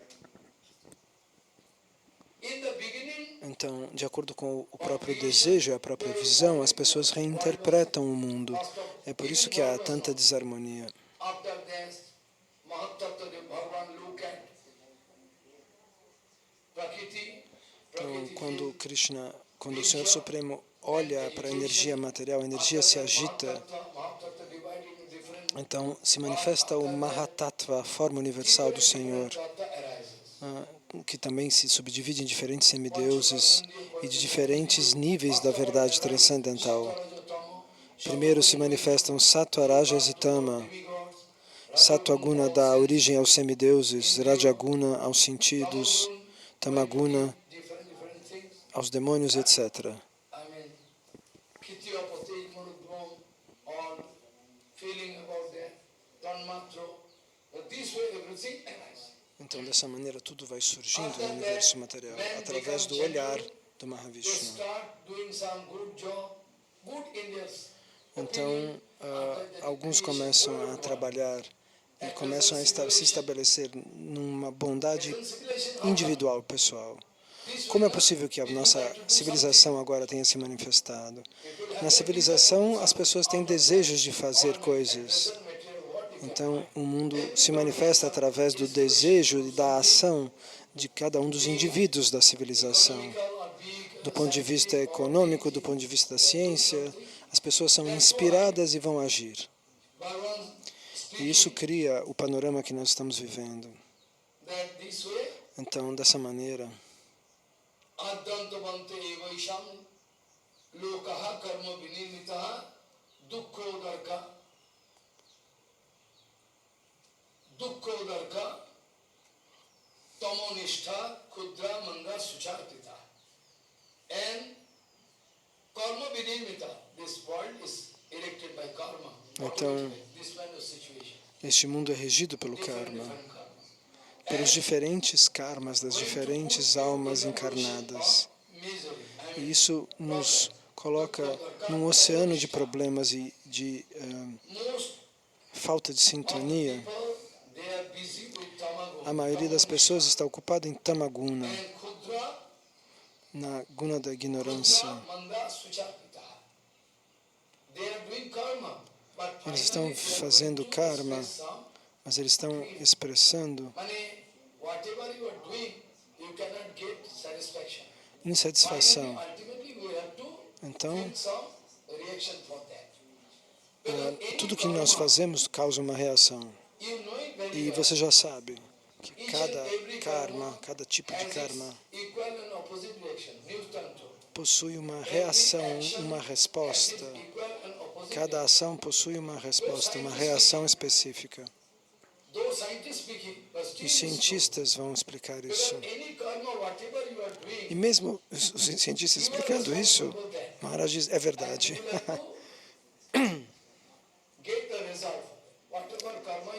In the beginning, então, de acordo com o próprio desejo e a própria visão, as pessoas reinterpretam o mundo. É por isso que há tanta desarmonia. after that, Mahatattva Bhagavan look at Prakriti. Então, quando o Senhor Supremo olha para a energia material, a energia se agita, então se manifesta o Mahatattva, a forma universal do Senhor, que também se subdivide em diferentes semideuses e de diferentes níveis da verdade transcendental. Primeiro se manifestam Sattva, Rajas e Tama. Sattva-guna dá origem aos semideuses, Rajaguna aos sentidos, Tamaguna aos demônios, etc. Então, dessa maneira, tudo vai surgindo no universo material, através do olhar do Mahavishnu. Então, alguns começam a trabalhar e começam a se estabelecer numa bondade individual, pessoal. Como é possível que a nossa civilização agora tenha se manifestado? Na civilização, as pessoas têm desejos de fazer coisas. Então, o mundo se manifesta através do desejo e da ação de cada um dos indivíduos da civilização. Do ponto de vista econômico, do ponto de vista da ciência, as pessoas são inspiradas e vão agir. E isso cria o panorama que nós estamos vivendo. Então, dessa maneira, então, este mundo é regido pelo karma, pelos diferentes karmas das diferentes almas encarnadas. E isso nos coloca num oceano de problemas e de falta de sintonia. A maioria das pessoas está ocupada em tamaguna, na guna da ignorância. Eles estão fazendo karma, mas eles estão expressando insatisfação. Então, tudo que nós fazemos causa uma reação. E você já sabe que cada tipo de karma possui uma reação, uma resposta. Cada ação possui uma resposta, uma reação específica. Os cientistas vão explicar isso. E mesmo os cientistas explicando isso, Maharaj diz, é verdade.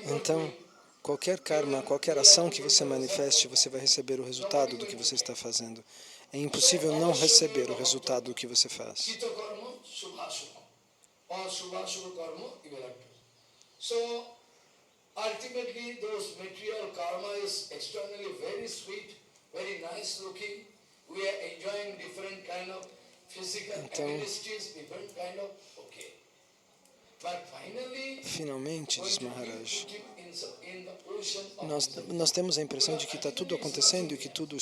Então, qualquer karma, qualquer ação que você manifeste, você vai receber o resultado do que você está fazendo. É impossível não receber o resultado do que você faz. Ultimately, those material karma is externally very sweet, very nice looking. We are enjoying different kind of physical abilities, different kind of okay. But finally, finalmente, diz Maharaj, nós temos a impressão de que está tudo acontecendo e que tudo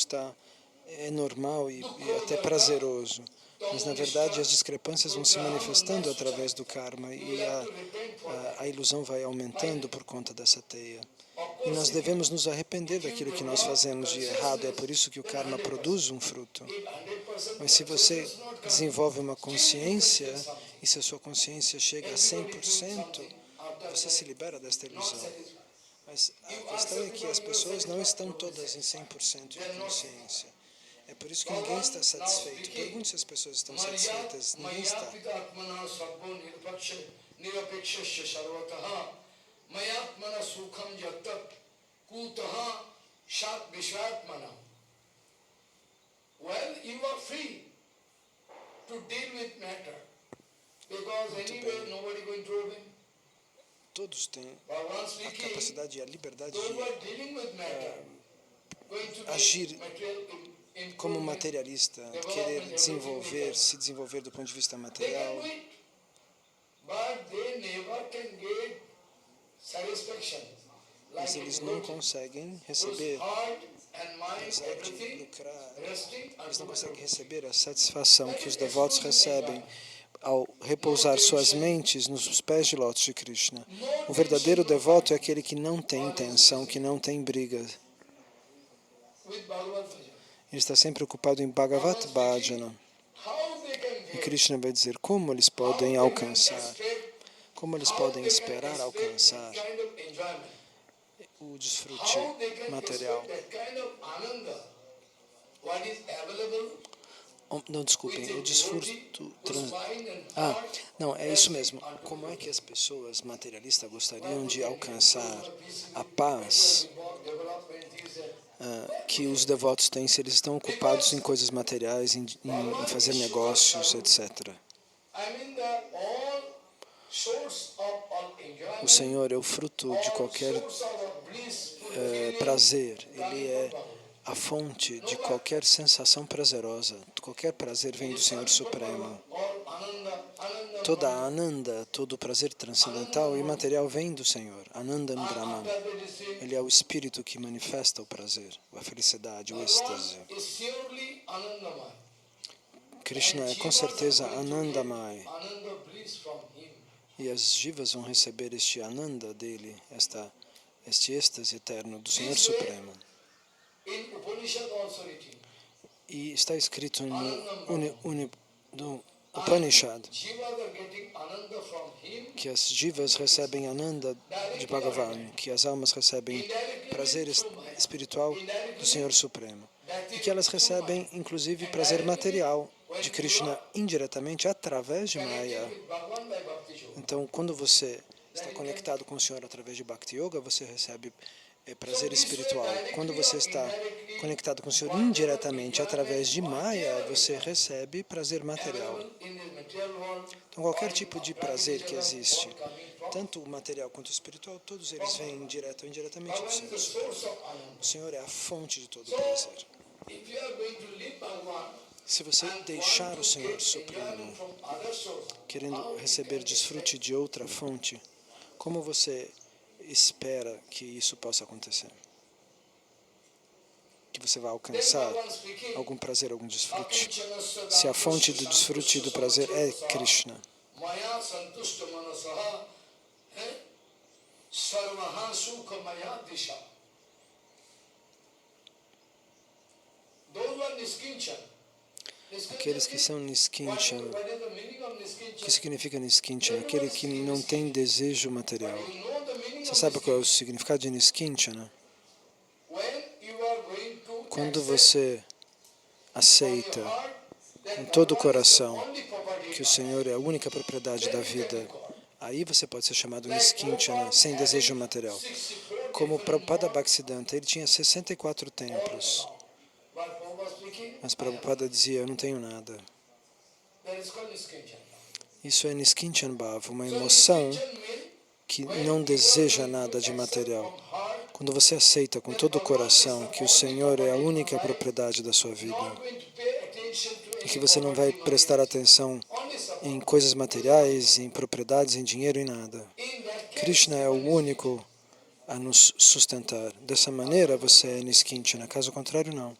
é normal e até prazeroso. Mas, na verdade, as discrepâncias vão se manifestando através do karma e a ilusão vai aumentando por conta dessa teia. E nós devemos nos arrepender daquilo que nós fazemos de errado. É por isso que o karma produz um fruto. Mas se você desenvolve uma consciência, e se a sua consciência chega a 100%, você se libera desta ilusão. Mas a questão é que as pessoas não estão todas em 100% de consciência. É por isso que ninguém está satisfeito. Pergunte se as pessoas estão satisfeitas. Ninguém está. Well, you are free to deal with matter, because anyway nobody going to obey. Todos têm a capacidade e a liberdade de agir como materialista, querer se desenvolver do ponto de vista material. Mas eles não conseguem receber, apesar de lucrar, eles não conseguem receber a satisfação que os devotos recebem ao repousar suas mentes nos pés de lótus de Krishna. O verdadeiro devoto é aquele que não tem intenção, que não tem briga. Ele está sempre ocupado em Bhagavat Bhajana. E Krishna vai dizer como eles podem alcançar, como eles podem esperar alcançar o desfrute material. Não, desculpem, o desfruto whose mind and Ah, heart não, é isso mesmo. Como é que as pessoas materialistas gostariam de alcançar a paz que os devotos têm se eles estão ocupados em coisas materiais, em fazer negócios, etc. O Senhor é o fruto de qualquer prazer. Ele é a fonte de qualquer sensação prazerosa. Qualquer prazer vem do Senhor Supremo. Toda a Ananda, todo o prazer transcendental e material vem do Senhor. Anandam Brahman. Ele é o Espírito que manifesta o prazer, a felicidade, o êxtase. Krishna é com certeza Anandamai. E as jivas vão receber este Ananda dele, este êxtase eterno do Senhor Supremo. E está escrito no Upanishad que as jivas recebem Ananda de Bhagavan, que as almas recebem prazer espiritual do Senhor Supremo. E que elas recebem, inclusive, prazer material de Krishna indiretamente através de Maya. Então, quando você está conectado com o Senhor através de Bhakti Yoga, você recebe prazer espiritual. Quando você está conectado com o Senhor indiretamente através de Maya, você recebe prazer material. Então, qualquer tipo de prazer que existe, tanto o material quanto o espiritual, todos eles vêm direto ou indiretamente do Senhor Supremo. O Senhor é a fonte de todo prazer. Se você deixar o Senhor Supremo, querendo receber desfrute de outra fonte, como você espera que isso possa acontecer? Que você vai alcançar algum prazer, algum desfrute? Se a fonte do desfrute e do prazer é Krishna. Aqueles que são Niskinchana. O que significa Niskinchana? Aquele que não tem desejo material. Você sabe qual é o significado de Niskinchana? Quando você aceita com todo o coração que o Senhor é a única propriedade da vida, aí você pode ser chamado Niskinchana, sem desejo material. Como Prabhupada Bhaktisiddhanta, ele tinha 64 templos. Mas Prabhupada dizia, eu não tenho nada. Isso é Niskinchana Bhava, uma emoção que não deseja nada de material. Quando você aceita com todo o coração que o Senhor é a única propriedade da sua vida e que você não vai prestar atenção em coisas materiais, em propriedades, em dinheiro, em nada. Krishna é o único a nos sustentar. Dessa maneira você é Niskinchana, caso contrário não.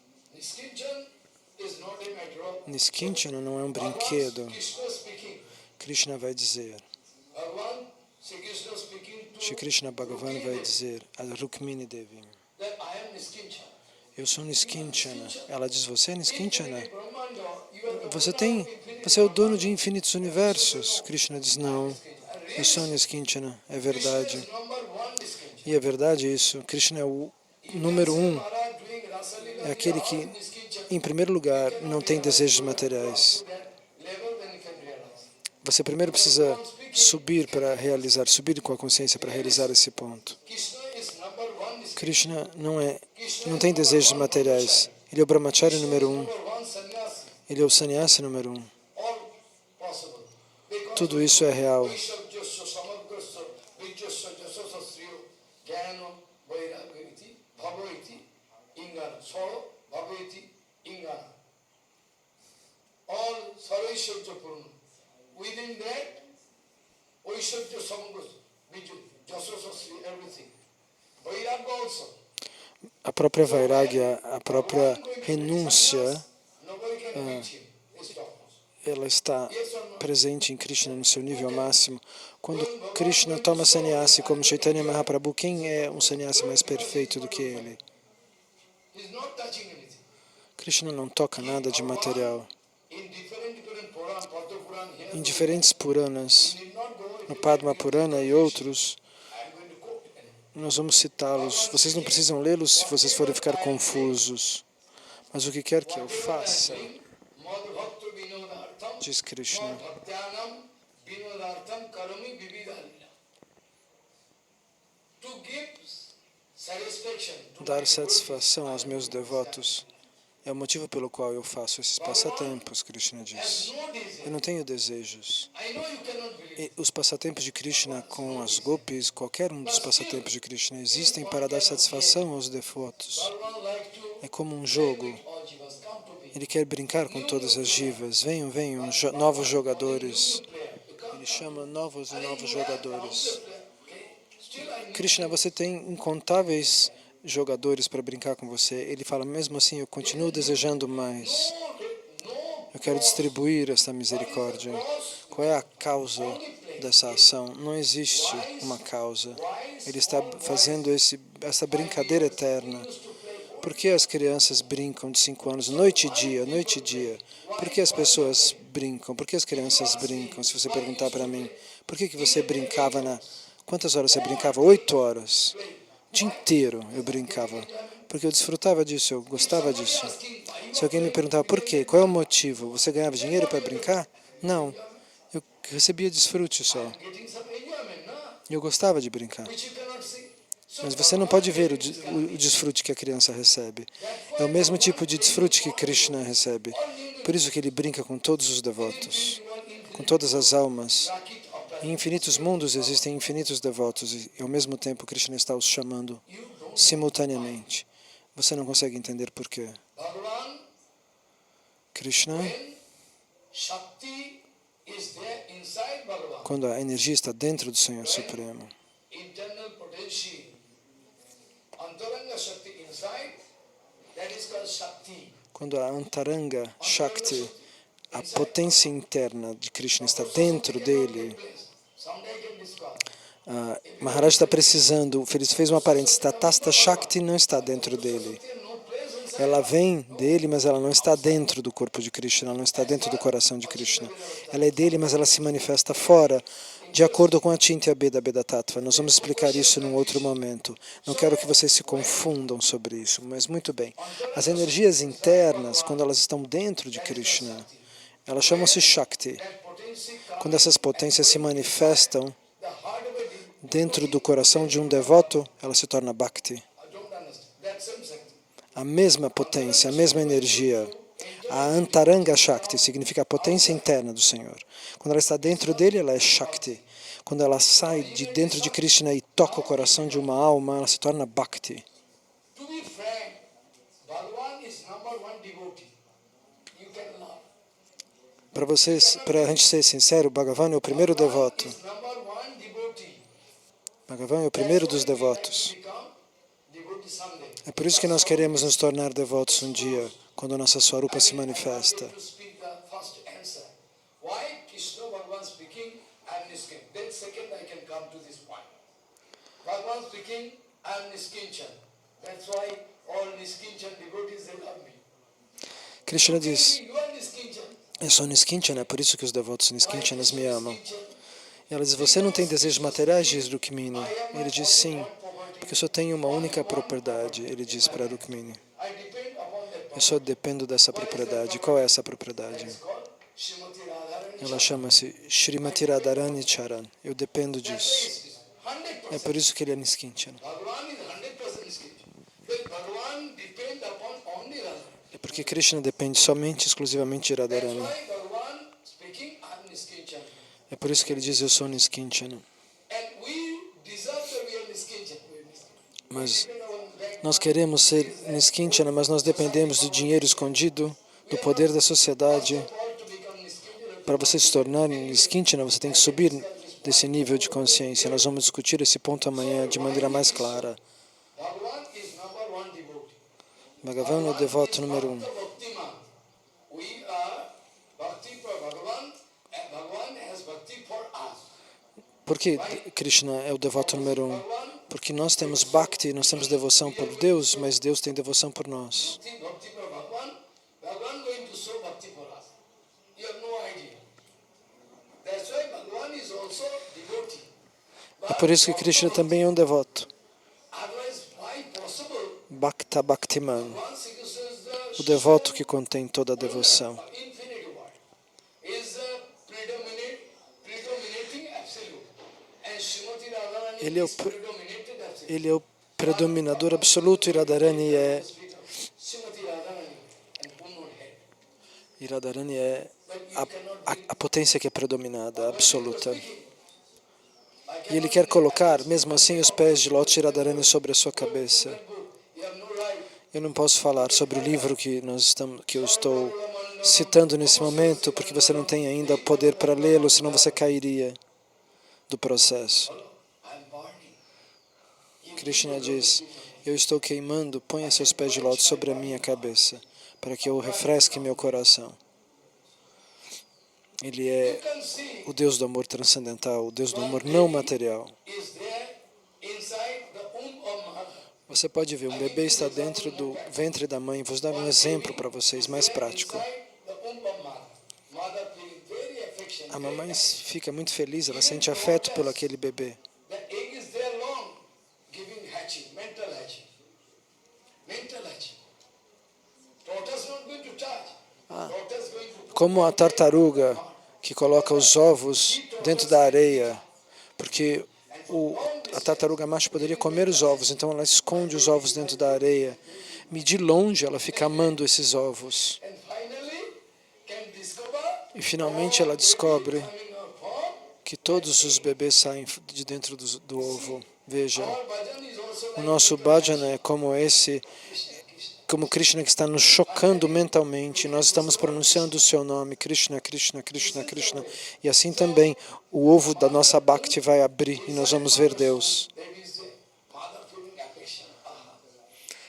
Niskinchana não é um brinquedo. Krishna vai dizer, Shri Krishna Bhagavan vai dizer a Rukmini Devi, eu sou Niskinchana. Ela diz, você é Niskinchana? Você é o dono de infinitos universos. Krishna diz, não, eu sou Niskinchana, é verdade. E é verdade isso, Krishna é o número 1, é aquele que, em primeiro lugar, não tem desejos materiais. Você primeiro precisa subir com a consciência para realizar esse ponto. Krishna não tem desejos materiais. Ele é o brahmachari número 1. Ele é o sannyasi número 1. Tudo isso é real. Within that, Oishadya Samgos, Jasasasri, everything. Vairagya also. A própria Vairagya, a própria renúncia, ela está presente em Krishna no seu nível máximo. Quando Krishna toma sannyasi como Chaitanya Mahaprabhu, quem é um sannyasi mais perfeito do que ele? Krishna não toca nada de material. Em diferentes Puranas, no Padma Purana e outros, nós vamos citá-los. Vocês não precisam lê-los se vocês forem ficar confusos. Mas o que quer que eu faça Madhvakta vinodartham diz Krishna. madbhaktyanam vinodartham karami vividalila. To give satisfaction to my Dar devotees, satisfação aos meus devotos é o motivo pelo qual eu faço esses passatempos, Krishna has diz. no desire. Eu não tenho desejos. I know you cannot believe. E os passatempos de Krishna com as gopis, qualquer um dos passatempos de Krishna, existem para dar satisfação aos devotos. Bhagavan like to É como um jogo. make all jivas come to me. Ele quer brincar com todas as jivas. Venham, venham, novos jogadores. Ele chama novos e novos jogadores. Still I need Krishna, você tem incontáveis jogadores para brincar com você. Ele fala, mesmo assim, eu continuo desejando mais. no Eu quero distribuir essa misericórdia. Qual é a causa dessa ação? Não existe uma causa. Ele está fazendo essa brincadeira eterna. Por que as crianças brincam de 5 anos, noite e dia, noite e dia? Por que as pessoas brincam? Por que as crianças brincam? Se você perguntar para mim, por que você brincava Quantas horas você brincava? 8 horas. O dia inteiro eu brincava. Porque eu desfrutava disso, eu gostava disso. Se alguém me perguntava por quê, qual é o motivo? Você ganhava dinheiro para brincar? Não. Eu recebia desfrute só. getting some enjoyment, no? Eu gostava de brincar. Which you cannot see. So Mas você não pode ver o desfrute que a criança recebe. É o mesmo tipo de desfrute que Krishna recebe. Por isso que ele brinca com todos os devotos, com todas as almas. Rakit of Em infinitos mundos existem infinitos devotos e ao mesmo tempo Krishna está os chamando simultaneamente. Você não consegue entender por quê. Bhagavan, Krishna, when Shakti is there inside Bhagavan, quando a energia está dentro do Senhor Supremo, internal potential, Antaranga Shakti inside, that is called Shakti. quando a Antaranga Shakti, a potência interna de Krishna está dentro dele, Someday I can describe. Maharaj está precisando, ele fez uma parêntese, Tatasta Shakti não está dentro dele. There no place inside. Ela vem dele, mas ela não está dentro do corpo de Krishna, ela não está dentro do coração de Krishna. Ela é dele, mas ela se manifesta fora, de acordo com a Chintya Beda Beda Tattva. Nós vamos explicar isso num outro momento. Não quero que vocês se confundam sobre isso, mas muito bem. As energias internas, quando elas estão dentro de Krishna, elas chamam-se Shakti. That potency comes, Quando essas potências se manifestam the heart of a devotee. dentro do coração de um devoto, ela se torna Bhakti. I don't understand. That same Shakti. A mesma potência, a mesma energia. A Antaranga Shakti significa a potência interna do Senhor. Quando ela está dentro dele, ela é Shakti. Quando ela sai de dentro de Krishna e toca o coração de uma alma, ela se torna Bhakti. To be frank, Bhagavan is number one devotee. You can love. Para a gente ser sincero, Bhagavan é o primeiro devoto. Is number one devotee. Bhagavan é o primeiro dos devotos. Become devotee someday. É por isso que nós queremos nos tornar devotos um dia, quando nossa Swarupa se manifesta. To speak the first answer. Why Krishna Bhagavan speaking, I am Niskin. Then second I can come to this point. Bhagavan speaking, I am Niskinchan. That's why all Niskinchan devotees, they love me. Krishna diz, You are Niskinchan. eu sou Niskinchana, é por isso que os devotos Niskinchanas me amam. E ela diz, você não tem desejos materiais, diz Rukmini. Ele diz, sim, porque eu só tenho uma única propriedade, ele diz para Rukmini. I depend upon that Eu só dependo dessa propriedade. Qual é essa propriedade? God, Srimati Radharani. Ela chama-se Srimati Radharani Charan. Eu dependo disso. 100%. É por isso que ele é Niskinchana. Bhagavan is 100% Niskinchan. Then Bhagavan depend upon only Radharani. É porque Krishna depende somente, exclusivamente de That's Radharani. why Bhagavan speaking, I am Niskinchan. É por isso que ele diz, eu sou Niskinchana. And we deserve that we are Niskinchan. Mas nós queremos ser Niskinchana, mas nós dependemos do dinheiro escondido, do poder da sociedade. To become Niskinchan, Para você se tornar Niskinchana, você tem que subir desse nível de consciência. Nós vamos discutir esse ponto amanhã de maneira mais clara. Bhagavan is number one devotee. Bhagavan é o devoto número 1. Bhaktiman. We are bhakti for Bhagavan and Bhagavan has bhakti for us. Por que Krishna é o devoto número 1? Porque nós temos Bhakti, nós temos devoção por Deus, mas Deus tem devoção por nós. Bhakti for Bhagavan, Bhagavan going to show bhakti for us. You have no idea. That's why Bhagavan is also devotee. É por isso que Krishna também é um devoto. Otherwise, why possible? Bhakta Bhaktiman, One Sri Krishna is o devoto que contém toda a devoção. infinite Ele é o predominador absoluto e Radharani é a potência que é predominada, absoluta. E ele quer colocar, mesmo assim, os pés de Lótus e Radharani sobre a sua cabeça. Eu não posso falar sobre o livro que eu estou citando nesse momento, porque você não tem ainda poder para lê-lo, senão você cairia do processo. Krishna diz, eu estou queimando, ponha seus pés de lótus sobre a minha cabeça, para que eu refresque meu coração. Ele é o Deus do amor transcendental, o Deus do amor não material. Você pode ver, um bebê está dentro do ventre da mãe. Vou dar um exemplo para vocês, mais prático. A mamãe fica muito feliz, ela sente afeto pelo aquele bebê. Como a tartaruga que coloca os ovos dentro da areia, porque a tartaruga macho poderia comer os ovos, então ela esconde os ovos dentro da areia. E de longe ela fica amando esses ovos. E finalmente ela descobre que todos os bebês saem de dentro do ovo. Veja, o nosso bhajana é como Krishna que está nos chocando mentalmente. Nós estamos pronunciando o seu nome, Krishna, Krishna, Krishna, Krishna. E assim também o ovo da nossa bhakti vai abrir e nós vamos ver Deus.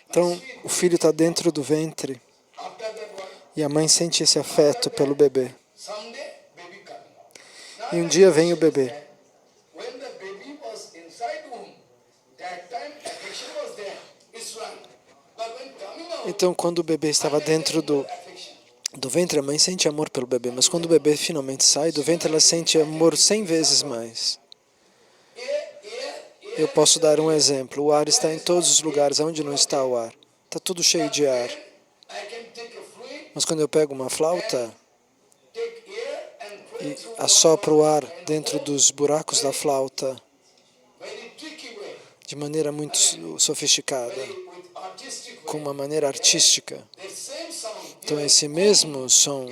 Então, o filho está dentro do ventre e a mãe sente esse afeto pelo bebê. E um dia vem o bebê. Então, quando o bebê estava dentro do ventre, a mãe sente amor pelo bebê, mas quando o bebê finalmente sai do ventre, ela sente amor 100 vezes mais. Eu posso dar um exemplo. O ar está em todos os lugares. Onde não está o ar? Está tudo cheio de ar. Mas quando eu pego uma flauta e assopro o ar dentro dos buracos da flauta, de maneira muito sofisticada, com uma maneira artística. Então, esse mesmo som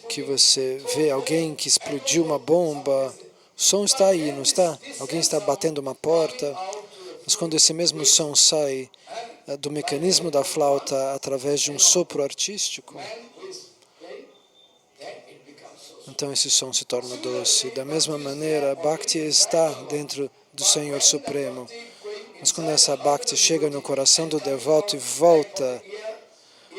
que você vê alguém que explodiu uma bomba, o som está aí, não está? Alguém está batendo uma porta, mas quando esse mesmo som sai do mecanismo da flauta através de um sopro artístico, então esse som se torna doce. Da mesma maneira, a Bhakti está dentro do Senhor Supremo. Mas quando essa Bhakti chega no coração do devoto e volta,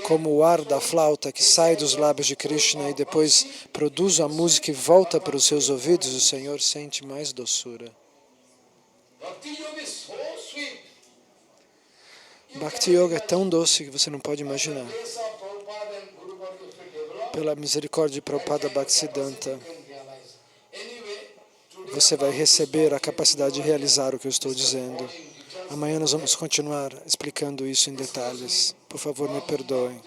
como o ar da flauta que sai dos lábios de Krishna e depois produz a música e volta para os seus ouvidos, o Senhor sente mais doçura. Bhakti Yoga é tão doce que você não pode imaginar. Pela misericórdia de Prabhupada Bhaktisiddhanta, você vai receber a capacidade de realizar o que eu estou dizendo. Amanhã nós vamos continuar explicando isso em detalhes. Por favor, me perdoem.